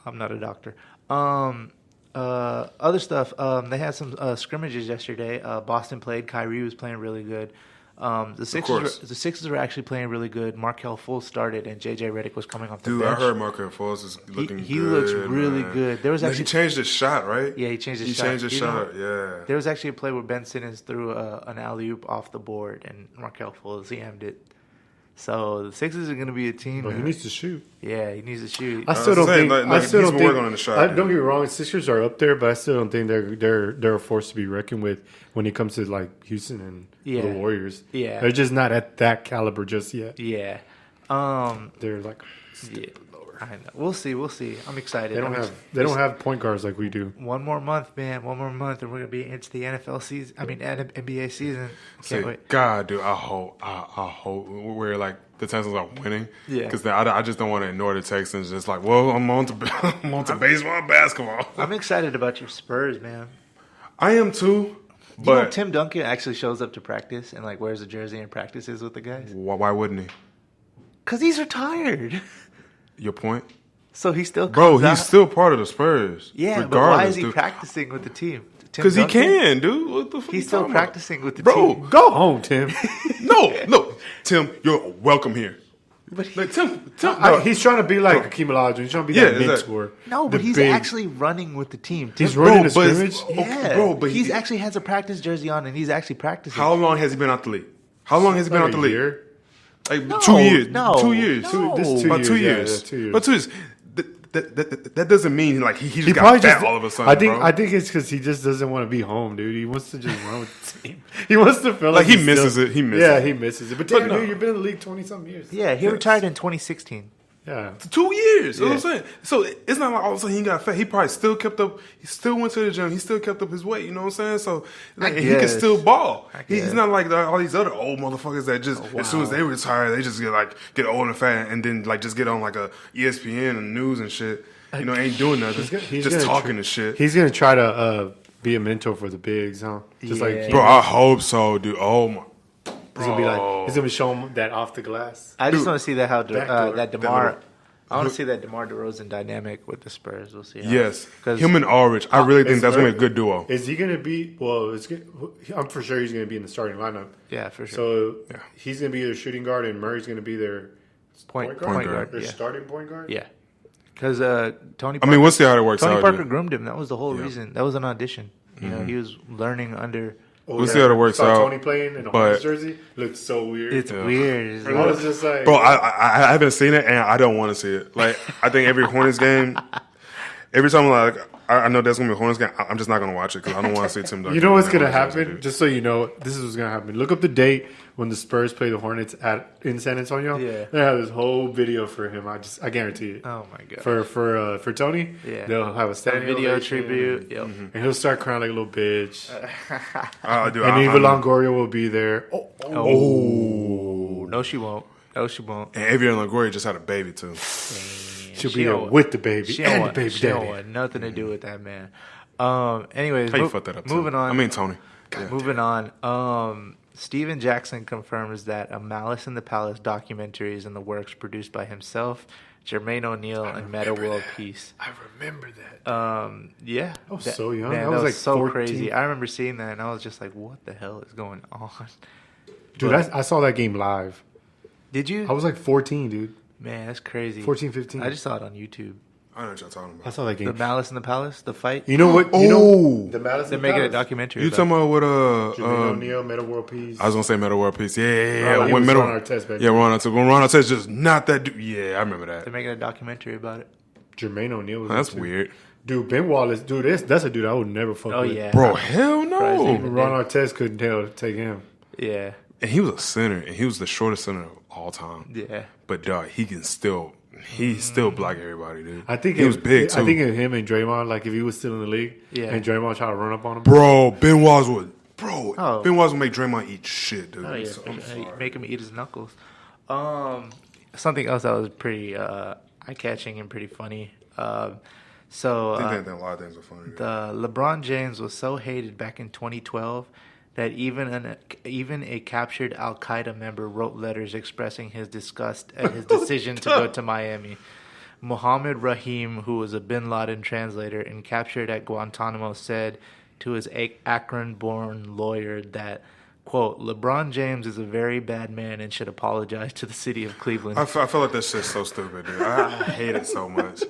I'm not a doctor. Other stuff. They had some scrimmages yesterday. Boston played. Kyrie was playing really good. The Sixers were actually playing really good. Markelle Fultz started, and JJ Redick was coming off the Dude, bench. I heard Markelle Fultz is looking He good. looks really man. good. There was He actually changed his shot, right? Yeah, he changed his shot. Yeah. There was actually a play where Ben Simmons threw an alley-oop off the board, and Markelle Fultz hammed it. So the Sixers are going to be a team. But he needs to shoot. Yeah, he needs to shoot. I still don't think. I still don't think. Working on the shot, don't get me wrong. Sixers are up there, but I still don't think they're a force to be reckoned with when it comes to like Houston and the Warriors. Yeah, they're just not at that caliber just yet. Yeah, they're like lower. I know. We'll see. I'm excited. They don't have point guards like we do. One more month, man. One more month, and we're gonna be into the NFL season. I mean, NBA season. Can't wait. God, dude, I hope we're like the Texans are winning. Yeah. Because I just don't want to ignore the Texans. Just like, well, I'm on to baseball, basketball. I'm excited about your Spurs, man. I am too. But you know, Tim Duncan actually shows up to practice and like wears a jersey and practices with the guys. Why wouldn't he? Because he's retired. Your point? So he still he's still part of the Spurs. Yeah, but why is he practicing with the team? Because he can, dude. What the fuck he's still practicing with the team. Bro, go home, Tim. No. Tim, you're welcome here. But Tim, he's trying to be like Hakeem Olajuwon. He's trying to be that mentor. No, but he's actually running with the team. He's running the scrimmage? Yeah. Bro, but he actually has a practice jersey on, and he's actually practicing. How long has he been out the league? Year? Like 2 years. No. 2 years. No. About 2 years. Yeah, 2 years. But 2 years. That doesn't mean like he just got fat all of a sudden. I think it's because he just doesn't want to be home, dude. He wants to just run with the team. He wants to feel like he misses it. He misses it. But damn, dude, you've been in the league 20-something years. Yeah, he retired in 2016. Yeah. 2 years. You know what I'm saying? So it's not like all of a sudden he got fat. He probably still kept up. He still went to the gym. He still kept up his weight. You know what I'm saying? So like, he can still ball. He's not like all these other old motherfuckers that just as soon as they retire, they just get old and fat and then like just get on like a ESPN and news and shit. You know, ain't doing nothing. He's just talking and shit. He's gonna try to be a mentor for the bigs, huh? Just like bro, I hope so, dude. Oh my. He's gonna be showing him that off the glass. I just want to see that I want to see that DeMar DeRozan dynamic with the Spurs. We'll see. Yes, him and Aldridge. I really think that's gonna be a good duo. Is he gonna be? Well, I'm for sure he's gonna be in the starting lineup. Yeah, for sure. So he's gonna be their shooting guard, and Murray's gonna be their point guard. Their starting point guard. Yeah. Because Tony Parker, I mean, we'll see how it works out. Tony Parker groomed him. That was the whole reason. That was an audition. You know, he was learning under We'll see how it works out. Tony playing in a Hornets jersey looked so weird. It's weird. I was just like, bro, I haven't seen it and I don't want to see it. Like, I think every Hornets game, every time I know there's gonna be a Hornets game, I'm just not gonna watch it because I don't want to see Tim Duncan. You know what's gonna happen? Just so you know, this is what's gonna happen. Look up the date when the Spurs play the Hornets in San Antonio. Yeah, they have this whole video for him. I guarantee it. Oh my god. For Tony, they'll have a standing video tribute. Yep. And he'll start crying like a little bitch. Dude, and Eva Longoria will be there. No, she won't. No, she won't. And Avian Longoria just had a baby too. She'll be there with the baby and the baby she daddy. Don't want nothing to do with that man. Anyways, how you fuck that up? Moving on. I mean, Tony. Moving on. Steven Jackson confirms that a Malice in the Palace documentary is in the works, produced by himself, Jermaine O'Neal, and Meta World Peace. I remember that. Yeah. I was so young. Man, I was like so 14. crazy. I remember seeing that, and I was just like, what the hell is going on? Dude, I saw that game live. Did you? I was like 14, dude. Man, that's crazy. 14, 15. I just saw it on YouTube. I know what y'all talking about. I saw that game. The Malice in the Palace, the fight. You know what? The Malice. They're making a documentary. You talking about what? Jermaine O'Neal, Meta World Peace. I was gonna say Meta World Peace. Yeah. When Ron Artest, baby. Yeah, Ron Artest. When Ron Artest just not that dude. Yeah, I remember that. They're making a documentary about it. Jermaine O'Neal was That's weird. Dude, Ben Wallace, dude, that's a dude I would never fuck with. Oh yeah, bro, hell no. Even Ron Artest couldn't take him. Yeah, and he was a center, and he was the shortest center of all time. Yeah, but dog, he's still block everybody, dude. I think he was big too. I think him and Draymond, like if he was still in the league, and Draymond tried to run up on him, bro. Ben Wallace would make Draymond eat shit, dude. Oh yeah, make him eat his knuckles. Something else that was pretty eye-catching and pretty funny. So I think a lot of things are funny. The LeBron James was so hated back in 2012 that even a captured Al Qaeda member wrote letters expressing his disgust at his decision to go to Miami. Mohammed Rahim, who was a Bin Laden translator and captured at Guantanamo, said to his Akron-born lawyer that, quote, LeBron James is a very bad man and should apologize to the city of Cleveland. I feel like that shit's so stupid, dude. I hate it so much.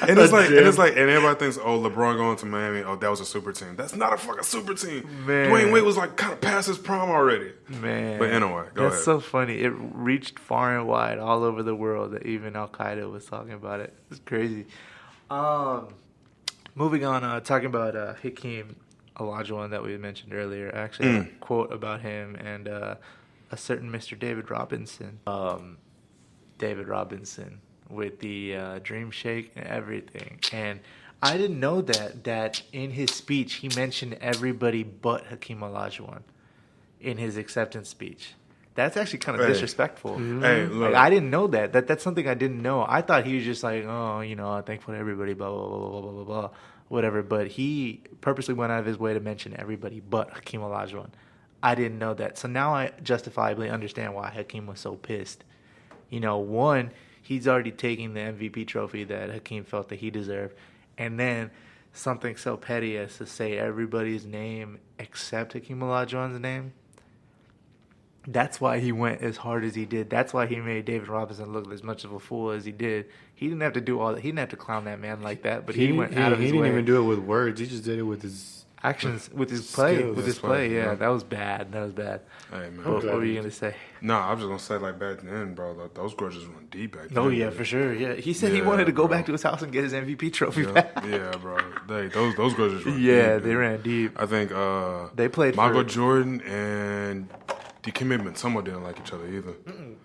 And it's like, and everybody thinks, oh, LeBron going to Miami, oh, that was a super team. That's not a fucking super team. Man. Dwayne Wade was like kind of past his prime already. Man. But anyway, go ahead. That's so funny. It reached far and wide all over the world that even Al Qaeda was talking about it. It's crazy. Moving on, talking about Hakeem Olajuwon that we mentioned earlier. Actually, a quote about him and a certain Mr. David Robinson. David Robinson with the Dream Shake and everything. And I didn't know that in his speech he mentioned everybody but Hakeem Olajuwon in his acceptance speech. That's actually kind of disrespectful. Hey, look. Like, I didn't know that. That's something I didn't know. I thought he was just like, oh, I'm thankful to everybody, blah, blah, blah, blah, blah, blah, blah, whatever. But he purposely went out of his way to mention everybody but Hakeem Olajuwon. I didn't know that. So now I justifiably understand why Hakeem was so pissed. One, he's already taking the MVP trophy that Hakeem felt that he deserved. And then something so petty as to say everybody's name except Hakeem Olajuwon's name. That's why he went as hard as he did. That's why he made David Robinson look as much of a fool as he did. He didn't have to do all that. He didn't have to clown that man like that, but he went out of his way. He didn't even do it with words. He just did it with his actions, with his play. skills. With his play, yeah. That was bad. Hey, man. What were you going to say? No, I was just going to say, like, back then, bro, those grudges run deep back then. Oh, yeah, for sure. Yeah, he said he wanted to go back to his house and get his MVP trophy back. Yeah, bro. Those grudges ran deep. Yeah, they ran deep. I think they played Michael Jordan and Dikembe somewhat didn't like each other either.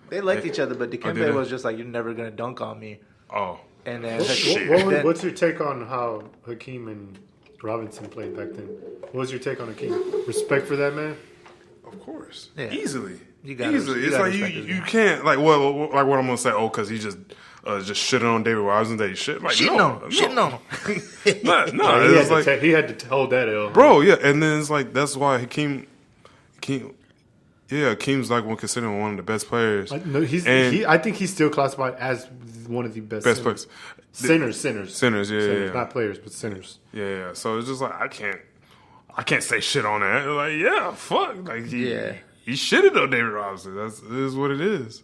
They liked each other, but Dikembe was just like, you're never going to dunk on me. Oh. And then what's your take on how Hakeem and Robinson played back then? What was your take on Hakeem? Respect for that man? Of course. Yeah. Easily. Easily. It's like you can't, like what I'm going to say, because he just shitting on David Robinson that he shit. Like, shitting on him. He had to hold that L. Bro, yeah. And then it's like, that's why Hakeem's like considered one of the best players. I think he's still classified as one of the best players. Sinners, yeah. Not players, but sinners. Yeah. So it's just like I can't say shit on that. Like, yeah, fuck. Like he shitted on David Robinson. It is what it is.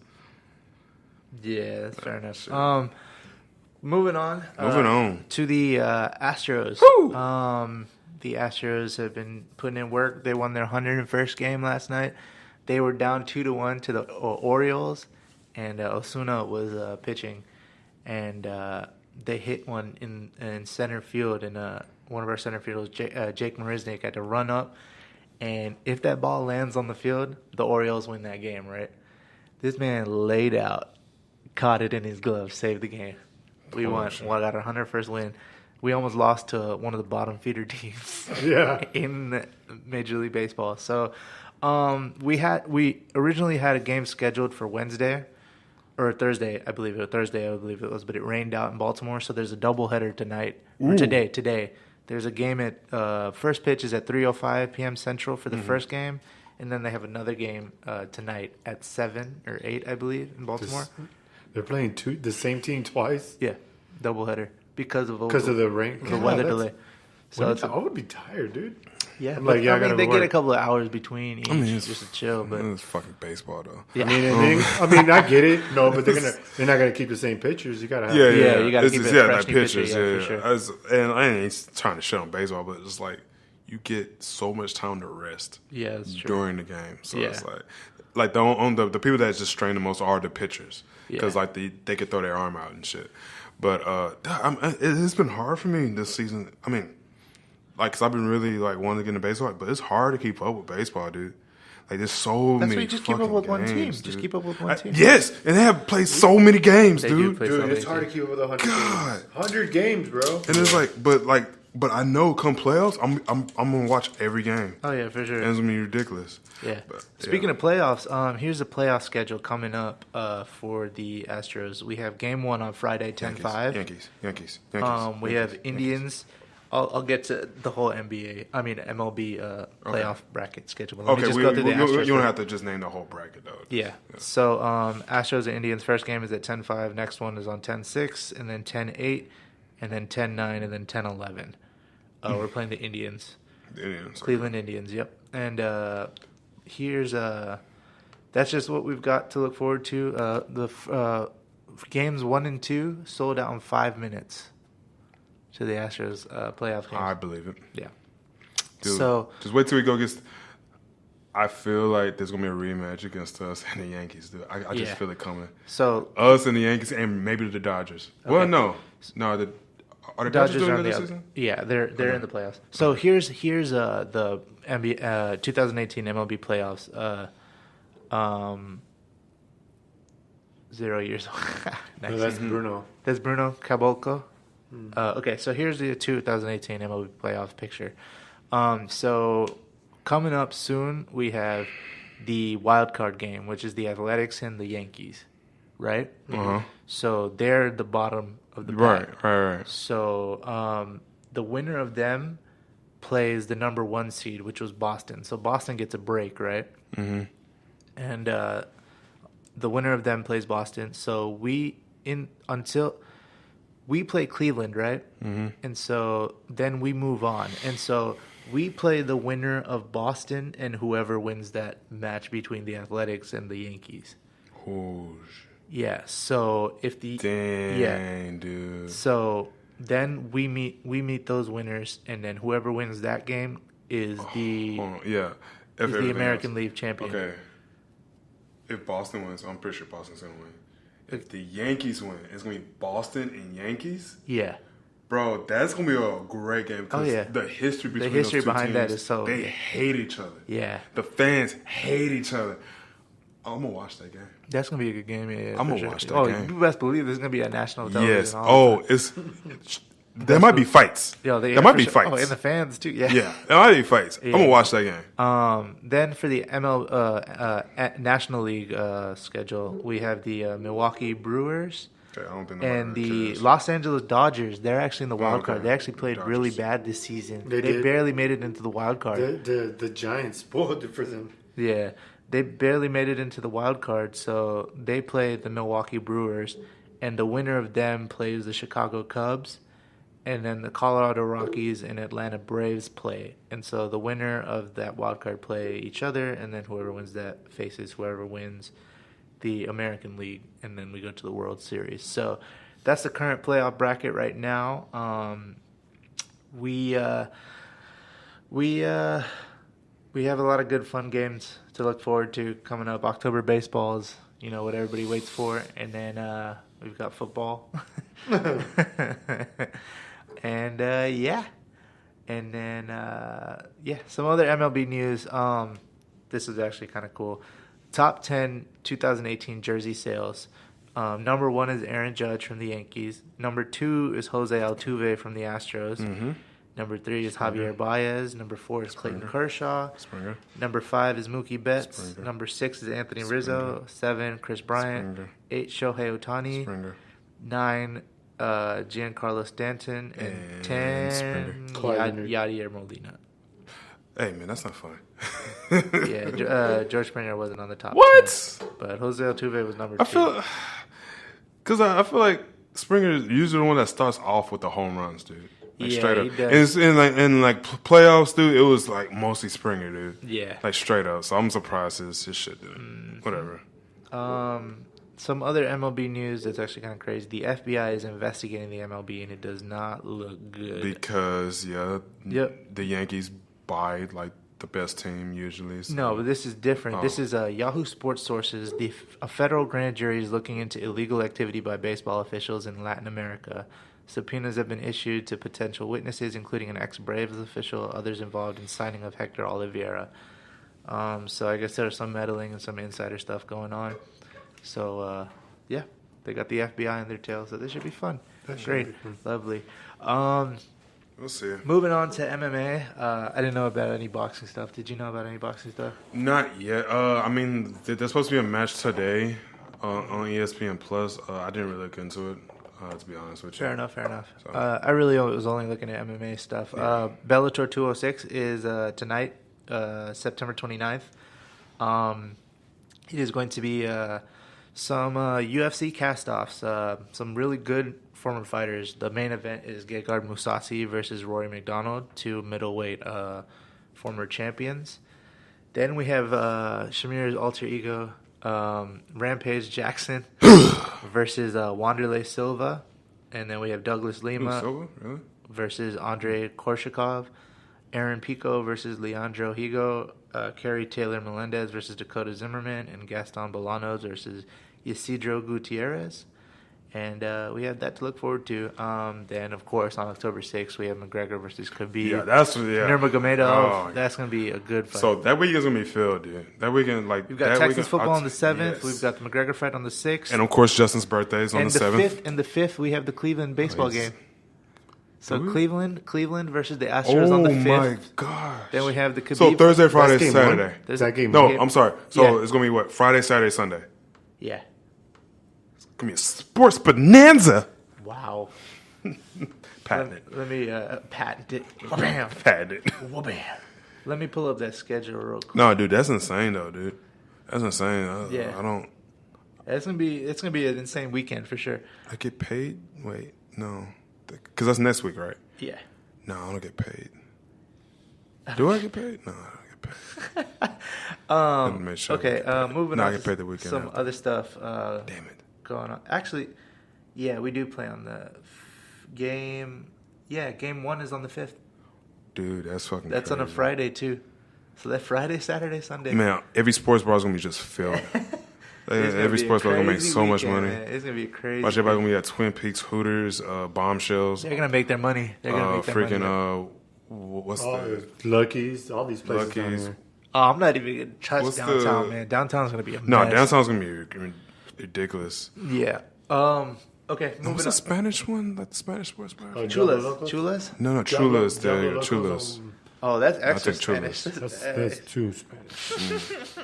Yeah, that's fair enough. Moving on. To the Astros. The Astros have been putting in work. They won their 101st game last night. They were down 2-1 to the Orioles, and Osuna was pitching, and they hit one in center field, and one of our center fielders, Jake Marisnik, had to run up, and if that ball lands on the field, the Orioles win that game, right? This man laid out, caught it in his glove, saved the game. We won. Got our 101st win. We almost lost to one of the bottom feeder teams in Major League Baseball. So we originally had a game scheduled for Wednesday or Thursday, I believe it was, but it rained out in Baltimore, so there's a doubleheader tonight or today. There's a game at first pitch is at 3:05 p.m. Central for the first game, and then they have another game tonight at 7 or 8, I believe, in Baltimore. They're playing the same team twice? Yeah, doubleheader. Because of the rain, the weather delay. So I would be tired, dude. Yeah, but they get a couple of hours between each just to chill. But it's fucking baseball, though. Yeah. I get it. No, but they're not gonna keep the same pictures. You gotta have you gotta keep it fresh pictures. For sure. And I ain't trying to shit on baseball, but it's like you get so much time to rest. Yeah, that's true. During the game, so it's like the people that just strain the most are the pitchers because like they could throw their arm out and shit. But it's been hard for me this season. I mean, like, cause I've been really like wanting to get into baseball, but it's hard to keep up with baseball, dude. Like, there's so many. That's why you just keep up with one team. Just keep up with one team. Yes, and they have played so many games, dude. Dude, it's hard to keep up with 100 games. 100 games, bro. And it's like, but I know come playoffs, I'm gonna watch every game. Oh yeah, for sure. And it's gonna be ridiculous. Yeah. Speaking of playoffs, here's the playoff schedule coming up for the Astros. We have Game 1 on Friday, 10-5. Yankees. We have Indians. I'll get to the whole MLB playoff bracket schedule. But let me just go through the Astros. You don't have to just name the whole bracket, though. Yeah. So Astros and Indians, first game is at 10-5. Next one is on 10-6, and then 10-8, and then 10-9, and then 10-11. We're playing the Indians. Cleveland Indians, yep. And here's that's just what we've got to look forward to. The games 1 and 2 sold out in 5 minutes to the Astros playoff games. I believe it. Yeah. Dude, so just wait till we go against. I feel like there's gonna be a rematch against us and the Yankees, dude. I just feel it coming. So us and the Yankees and maybe the Dodgers. Okay. Well, no. Are the Dodgers doing the season? Yeah, they're in the playoffs. So here's the NBA 2018 MLB playoffs. 0 years old. Nice. No, that's Bruno. That's Bruno Caboclo. Okay, so here's the 2018 MLB playoffs picture. So coming up soon, we have the wild card game, which is the Athletics and the Yankees, right? Uh-huh. So they're the bottom of the pack. Right. So the winner of them plays the number 1 seed, which was Boston. So Boston gets a break, right? Mm-hmm. And the winner of them plays Boston. So until we play Cleveland, right? Mm-hmm. And so then we move on. And so we play the winner of Boston and whoever wins that match between the Athletics and the Yankees. Yeah. So if dude. So then we meet those winners, and then whoever wins that game is the American League champion. Okay. If Boston wins, I'm pretty sure Boston's gonna win. If the Yankees win, it's gonna be Boston and Yankees. Yeah. Bro, that's gonna be a great game because the history between those two behind teams, that is so they hate each other. Yeah. The fans hate each other. I'm gonna watch that game. That's gonna be a good game. Yeah, I'm gonna watch that game. You best believe there's gonna be a national television. Yes. There might be fights. Yeah, there might be fights. Oh, and the fans too. Yeah. Yeah, there might be fights. Yeah. I'm gonna watch that game. Then for the National League schedule, we have the Milwaukee Brewers. Okay, I don't think and the Los Angeles Dodgers. They're actually in the wild card. They actually played really bad this season. They barely made it into the wild card. The Giants spoiled it for them. Yeah. They barely made it into the wild card, so they play the Milwaukee Brewers, and the winner of them plays the Chicago Cubs, and then the Colorado Rockies and Atlanta Braves play. And so the winner of that wild card play each other, and then whoever wins that faces whoever wins the American League, and then we go to the World Series. So that's the current playoff bracket right now. We have a lot of good fun games to look forward to coming up. October baseball is, what everybody waits for. And then we've got football. And, yeah. And then, some other MLB news. This is actually kind of cool. Top 10 2018 jersey sales. Number 1 is Aaron Judge from the Yankees. Number 2 is Jose Altuve from the Astros. Mm-hmm. Number 3 is Javier Baez. Number 4 is Clayton Kershaw. Number 5 is Mookie Betts. Number 6 is Anthony Rizzo. 7, Chris Bryant. 8, Shohei Ohtani. 9, Giancarlo Stanton. And 10, Yadier Molina. Hey, man, that's not funny. Yeah, George Springer wasn't on the top. What? 10, but Jose Altuve was number 2. Because I feel like Springer is usually the one that starts off with the home runs, dude. Like, yeah, straight up. He does. And in playoffs, dude, it was like mostly Springer, dude. Yeah. Like straight up. So I'm surprised his shit, dude. Whatever. Some other MLB news that's actually kind of crazy. The FBI is investigating the MLB, and it does not look good. Because, the Yankees buy, like, the best team usually. So. No, but this is different. This is Yahoo Sports Sources. A federal grand jury is looking into illegal activity by baseball officials in Latin America. Subpoenas have been issued to potential witnesses, including an ex-Braves official, others involved in signing of Hector Oliveira. So I guess there's some meddling and some insider stuff going on. So, they got the FBI on their tail, so this should be fun. Great. Lovely. We'll see. Moving on to MMA. I didn't know about any boxing stuff. Did you know about any boxing stuff? Not yet. I mean, there's supposed to be a match today on ESPN Plus. I didn't really look into it, to be honest with you. Fair enough. So. I really was only looking at MMA stuff. Yeah. Bellator 206 is tonight, September 29th. It is going to be some UFC cast-offs, some really good former fighters. The main event is Gegard Mousasi versus Rory McDonald, 2 middleweight former champions. Then we have Shamir's alter ego, Rampage Jackson versus Wanderlei Silva. And then we have Douglas Lima versus Andrei Korshakov. Aaron Pico versus Leandro Higo. Kerry Taylor Melendez versus Dakota Zimmerman. And Gaston Bolanos versus Isidro Gutierrez. And we have that to look forward to. Then, of course, on October 6th, we have McGregor versus Khabib. Nurmagomedov. That's going to be a good fight. So that weekend's going to be filled, dude. That weekend, like... We've got Texas football on the 7th. Yes. We've got the McGregor fight on the 6th. And, of course, Justin's birthday is on the 7th. And the 5th, we have the Cleveland baseball game. So Cleveland versus the Astros on the 5th. Oh, my gosh. Then we have the Khabib. So Thursday, Friday, Saturday. Is that game No, I'm sorry. So it's going to be what? Friday, Saturday, Sunday. Yeah. Gonna be a sports bonanza. Wow. Patent it. Let me patent it. Bam. Patent it. Bam. Let me pull up that schedule real quick. No, dude, that's insane though, dude. That's insane. I don't. It's gonna be an insane weekend for sure. I get paid? Wait, no, because that's next week, right? Yeah. No, I don't get paid. Do I get paid? No, I don't get paid. Okay. Moving on. I get paid the weekend. Some other stuff. Damn it. Going on. Actually, yeah, we do play on the game. Yeah, game 1 is on the 5th. Dude, that's fucking That's crazy. On a Friday, too. So that Friday, Saturday, Sunday. Man, every sports bar is going to be just filled. Every sports bar is going to make so much money. Man. It's going to be crazy. Watch everybody going to be at Twin Peaks, Hooters, Bombshells. They're going to make their money. They're going to make their money. What's the... Lucky's, all these places down here. Oh, I'm not even going to touch downtown, man. Downtown's going to be a mess. No, downtown's going to be ridiculous. Yeah. Okay. What's the Spanish one? Like the Spanish sports bar? Chulas? No, Chulas. They're Chulas. Oh, that's extra Spanish. That's too Spanish.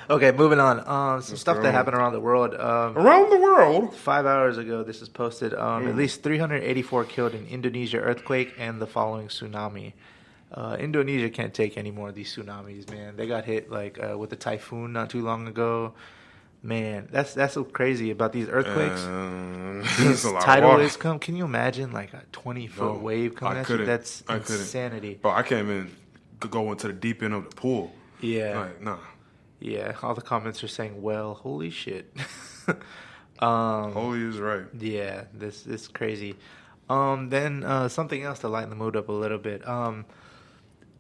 Okay, moving on. Some stuff that happened around the world. Around the world? 5 hours ago, this is posted. At least 384 killed in Indonesia earthquake and the following tsunami. Indonesia can't take any more of these tsunamis, man. They got hit with a typhoon not too long ago. Man, that's so crazy about these earthquakes. These tidal waves come. Can you imagine like a 20-foot wave coming at you? That's insanity. Bro, I can't even go into the deep end of the pool. Yeah. Like, nah. Yeah, all the comments are saying, well, holy shit. Holy is right. Yeah, this is crazy. Then something else to lighten the mood up a little bit.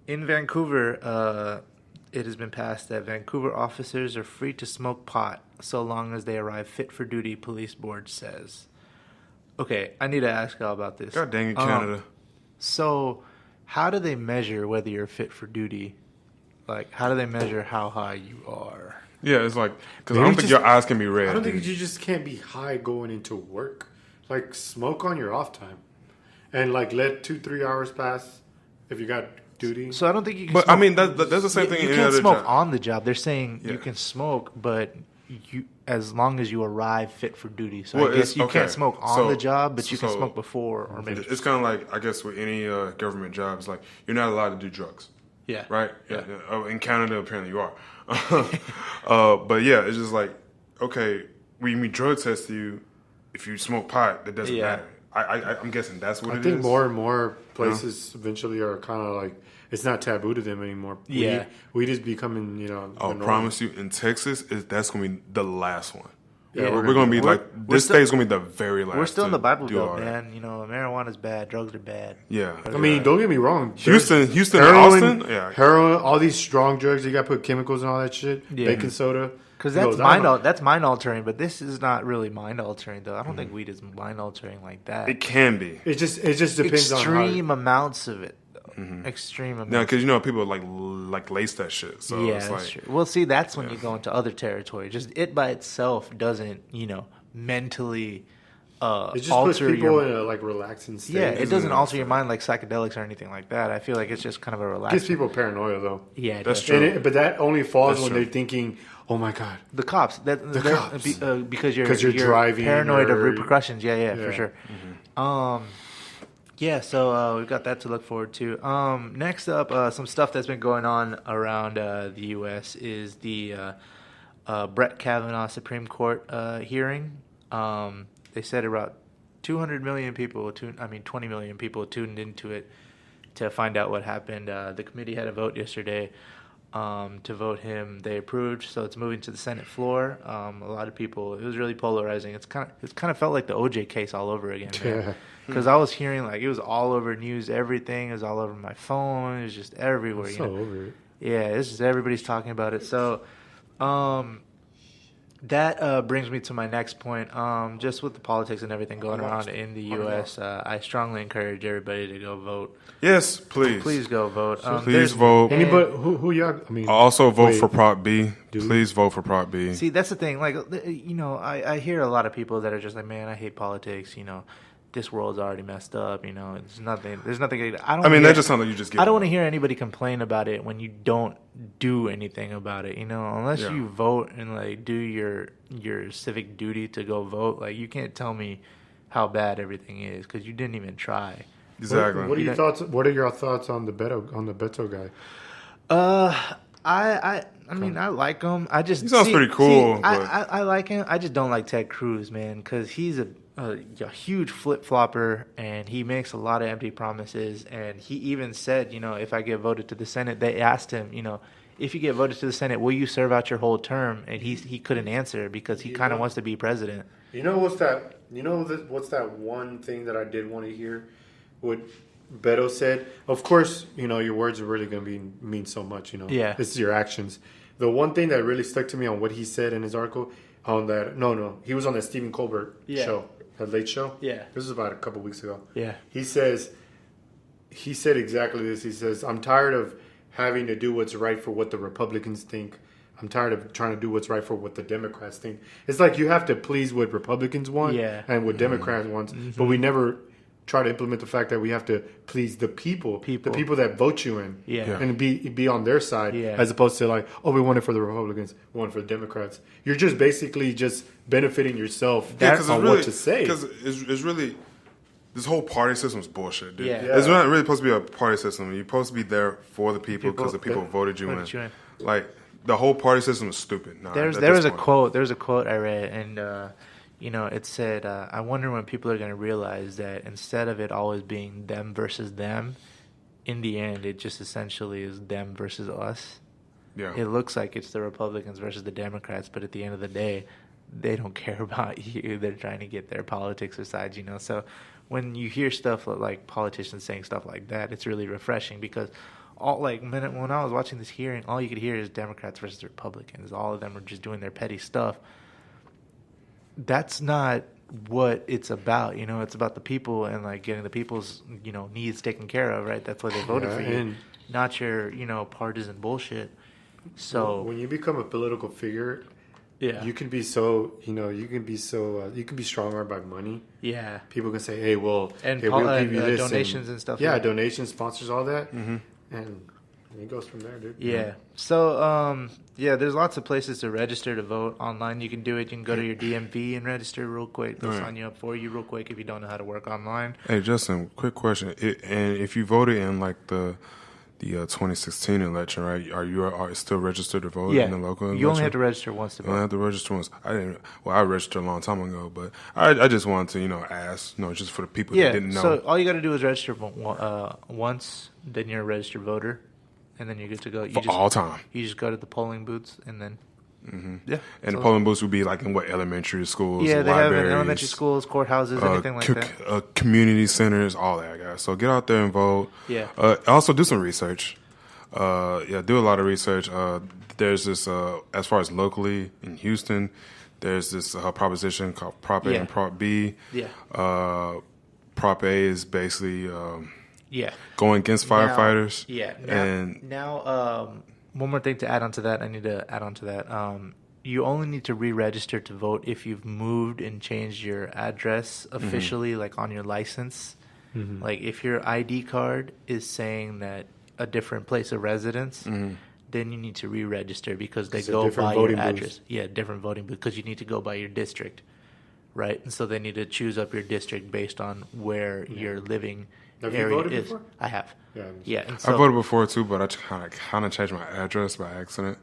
In Vancouver, it has been passed that Vancouver officers are free to smoke pot so long as they arrive fit for duty, police board says. Okay, I need to ask y'all about this. God dang it, Canada. So, how do they measure whether you're fit for duty? Like, how do they measure how high you are? Yeah, it's like, because I don't think your eyes can be red. I don't think you just can't be high going into work. Like, smoke on your off time. And, like, let 2-3 hours pass if you got duty. So I don't think you can But, smoke. I mean, that's the same thing You in can't any smoke other job. on the job. They're saying you can smoke, but you as long as you arrive fit for duty. So I guess you can't smoke on the job, but you can smoke before. Or maybe it's kind of like, I guess, with any government job, it's like you're not allowed to do drugs. Yeah. Right? Yeah. Oh, in Canada, apparently you are. But yeah, it's just like, okay, when you drug test you, if you smoke pot, that doesn't matter. I'm guessing that's what it is. I think more and more places eventually are kind of like, it's not taboo to them anymore. Yeah. We just becoming, you know. I'll promise you, in Texas, that's going to be the last one. Yeah, we're going to be this state's going to be the very last. We're still in the Bible Belt, right. man. You know, marijuana's bad, drugs are bad. Yeah. I mean, don't get me wrong. Houston, heroin, and Austin? Yeah. Heroin, all these strong drugs, you got to put chemicals and all that shit. Yeah. Baking soda. Because that's mind altering, but this is not really mind altering, though. I don't think weed is mind altering like that. It can be. It just depends on extreme amounts of it. Extreme amounts. Now, because you know people like lace that shit. So yeah, it's that's like, true. Well, see, that's when you go into other territory. Just it by itself doesn't, mentally it just alter puts people your in a like relaxing state. Yeah, it doesn't alter your mind like psychedelics or anything like that. I feel like it's just kind of a It relaxing. gives people paranoia though. Yeah, that's does. true. But that only falls That's when true. they're thinking, "Oh my god, The cops. cops. Because you're driving paranoid of or- repercussions. Yeah, for Yeah. sure. So we've got that to look forward to. Next up, some stuff that's been going on around the U.S. is the Brett Kavanaugh Supreme Court hearing. They said about 200 million people, 20 million people tuned into it to find out what happened. The committee had a vote yesterday to vote him. They approved, so it's moving to the Senate floor. A lot of people, it was really polarizing. It's kind of felt like the OJ case all over again. Yeah. Because I was hearing like it was all over news, everything. It was all over my phone. It was just everywhere. I'm so over it." Yeah, it's just everybody's talking about it. So, that brings me to my next point. Just with the politics and everything going around in the U.S., I strongly encourage everybody to go vote. yes, please. Please go vote. Please vote. Anybody who y'all? I mean, Also vote wait. for Prop B. Do we? Please vote for Prop B. See, that's the thing. Like, I hear a lot of people that are just like, man, I hate politics. This world's already messed up. It's nothing. There's nothing. That just sounds like you just get. I don't want to hear anybody complain about it when you don't do anything about it. Unless you vote and like do your civic duty to go vote. Like you can't tell me how bad everything is because you didn't even try. Exactly. What are your thoughts? What are your thoughts on the Beto guy? I mean, I like him. I just He sounds pretty cool, but- I like him. I just don't like Ted Cruz, man, because he's a huge flip flopper and he makes a lot of empty promises. And he even said, if I get voted to the Senate, they asked him, if you get voted to the Senate, will you serve out your whole term? And he couldn't answer because he kind of wants to be president. What's that? What's that one thing that I did want to hear? What Beto said. Of course, your words are really going to mean so much. Yeah. It's your actions. The one thing that really stuck to me on what he said in his article on that. No, he was on that Stephen Colbert show, that Late Show. Yeah. This was about a couple weeks ago. Yeah. He said exactly this. He says, "I'm tired of having to do what's right for what the Republicans think. I'm tired of trying to do what's right for what the Democrats think." It's like you have to please what Republicans want and what Democrats want, but we never try to implement the fact that we have to please the people the people that vote you in, and be on their side, as opposed to like, oh, we want it for the Republicans, we want it for the Democrats. You're just basically just benefiting yourself on what to say. Because it's really, this whole party system is bullshit, dude. Yeah. It's not really supposed to be a party system. You're supposed to be there for the people because the people voted you in. Like, the whole party system is stupid. There was a quote I read, and it said, I wonder when people are going to realize that instead of it always being them versus them, in the end, it just essentially is them versus us. Yeah. It looks like it's the Republicans versus the Democrats, but at the end of the day, they don't care about you. They're trying to get their politics aside, you know. So when you hear stuff like politicians saying stuff like that, it's really refreshing because when I was watching this hearing, all you could hear is Democrats versus Republicans. All of them are just doing their petty stuff. That's not what it's about, you know. It's about the people and like getting the people's, you know, needs taken care of, right? That's why they voted for you, not your, you know, partisan bullshit. So when you become a political figure, you can be so, you know, you can be strong-armed by money. Yeah, people can say, hey, we'll give you this donations and stuff. Yeah, donations, sponsors, all that, and it goes from there, dude. Yeah. So, there's lots of places to register to vote online. You can do it. You can go to your DMV and register real quick. They'll sign you up for you real quick if you don't know how to work online. Hey, Justin, quick question. And if you voted in like the 2016 election, right? Are you still registered to vote in the local election? You only have to register once to vote. You only have to register once. I registered a long time ago, but I just wanted to, you know, ask, you know, just for the people that didn't know. So all you got to do is register once, then you're a registered voter. And then you get to go. All time. You just go to the polling booths and then. Yeah. And the polling booths would be like in what elementary schools? Yeah, they have in elementary schools, courthouses, anything like that. Community centers, all that, guys. So get out there and vote. Yeah. Also do some research. Do a lot of research. There's this, as far as locally in Houston, there's this proposition called Prop A and Prop B. Yeah. Prop A is basically. Going against firefighters. Now, one more thing to add on to that. I need to add on to that. You only need to re-register to vote if you've moved and changed your address officially, like on your license. Like if your ID card is saying that a different place of residence, then you need to re-register because they go by your address. Yeah, different voting booth because you need to go by your district, right? And so they need to choose up your district based on where you're living. Have you voted before? I have. Yeah. And I voted before too, but I kind of changed my address by accident.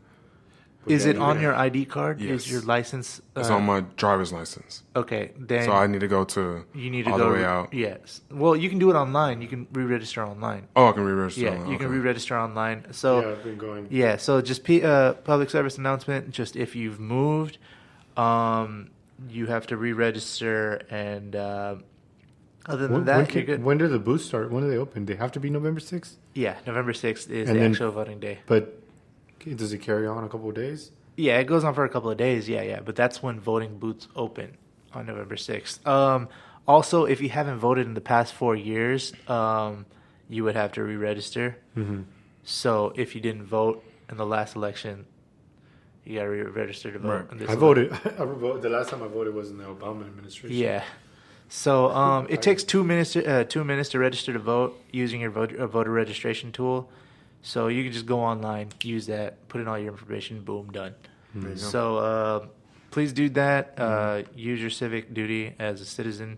Is it on your ID card? Yes. Is your license? It's on my driver's license. Okay, then. So I need to go all the way out. Yes. Well, you can do it online. You can re-register online. Oh, I can re-register. Yeah, you can re-register online. So I've been going. Yeah, so just public service announcement. Just if you've moved, you have to re-register and. Other than that, you're good. When do the booths start? When do they open? They have to be November 6th? Yeah, November 6th is the actual voting day. But does it carry on a couple of days? Yeah, it goes on for a couple of days. Yeah. But that's when voting booths open on November 6th. Also, if you haven't voted in the past 4 years, you would have to re-register. So if you didn't vote in the last election, you got to re-register to vote. Right. I voted. The last time I voted was in the Obama administration. Yeah. So it takes 2 minutes to register to vote using your voter registration tool. So you can just go online, use that, put in all your information, boom, done. So please do that. Use your civic duty as a citizen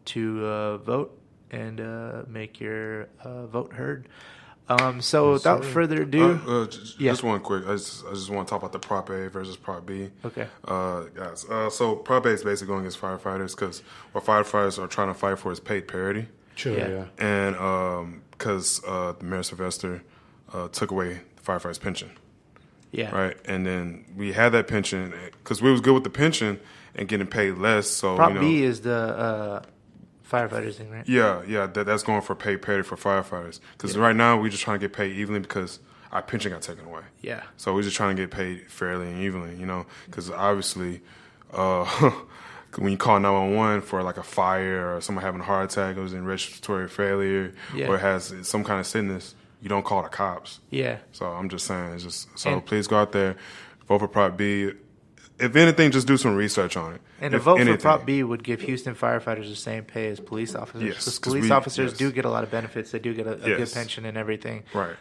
to vote and make your vote heard. So without further ado, just one quick. I just want to talk about the Prop A versus Prop B. Okay. Guys. So Prop A is basically going against firefighters because what firefighters are trying to fight for is paid parity. Sure. Yeah. And because Mayor Sylvester took away the firefighters' pension. Yeah. Right. And then we had that pension because we was good with the pension and getting paid less. So Prop B is the firefighters thing, right? Yeah. That's going for pay parity for firefighters. Because right now we're just trying to get paid evenly because our pension got taken away. Yeah. So we're just trying to get paid fairly and evenly, you know, because obviously when you call 911 for like a fire or someone having a heart attack, it was in respiratory failure, or it has some kind of sickness, you don't call the cops. Yeah. So I'm just saying, please go out there, vote for Prop B. If anything, just do some research on it. And a vote for Prop B would give Houston firefighters the same pay as police officers. Yes, because police officers do get a lot of benefits. They do get a good pension and everything. Right.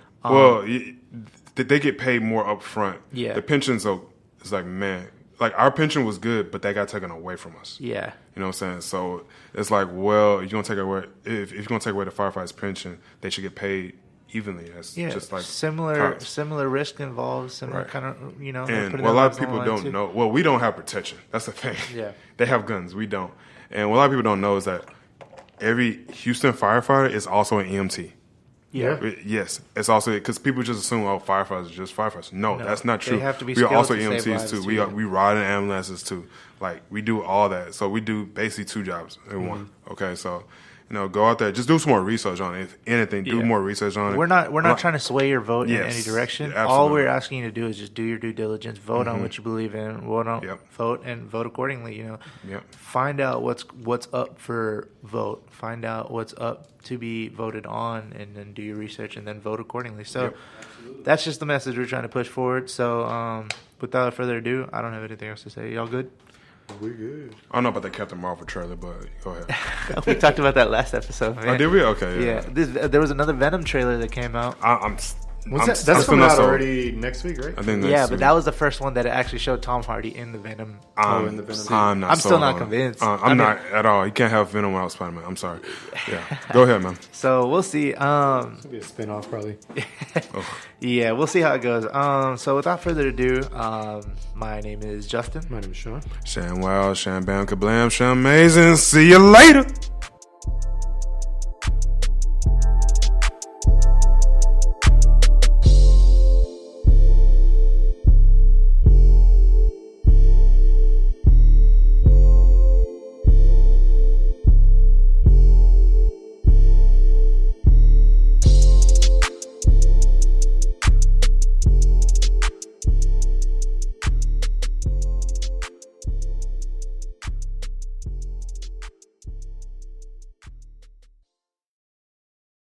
They get paid more up front. Yeah. The pensions is like, man, like our pension was good, but that got taken away from us. Yeah. You know what I'm saying? So it's like, well, if you're gonna take away the firefighters' pension, they should get paid evenly. That's just like similar risk involved, similar kind of, you know. And a lot of people don't know. Well, we don't have protection. That's the thing. Yeah. They have guns. We don't. And what a lot of people don't know is that every Houston firefighter is also an EMT. Yeah. Yes, it's also because people just assume firefighters are just firefighters. No, that's not true. They have to be we are also skilled to save EMTs too. lives, We ride in ambulances too. Like we do all that. So we do basically 2 jobs in one. Okay, so go out there, just do some more research on it. If anything, do more research on it. We're not trying to sway your vote in any direction. Yeah, all we're asking you to do is just do your due diligence, vote on what you believe in, vote and vote accordingly. Find out what's up for vote. Find out what's up to be voted on, and then do your research and then vote accordingly. So that's just the message we're trying to push forward. So without further ado, I don't have anything else to say. Y'all good? We're good. I don't know about the Captain Marvel trailer, but go ahead. We talked about that last episode, man. Oh, did we? Okay, yeah. There was another Venom trailer that came out. That's coming out already next week, right? I think but that was the first one that actually showed Tom Hardy in the Venom. I'm still not convinced. I'm not at all. You can't have Venom without Spider-Man. I'm sorry. Yeah, go ahead, man. So we'll see. It's gonna be a spinoff, probably. Yeah, we'll see how it goes. So without further ado, my name is Justin. My name is Sean. Shan Wow, Shan Bam Kablam, Shan Amazing. See you later.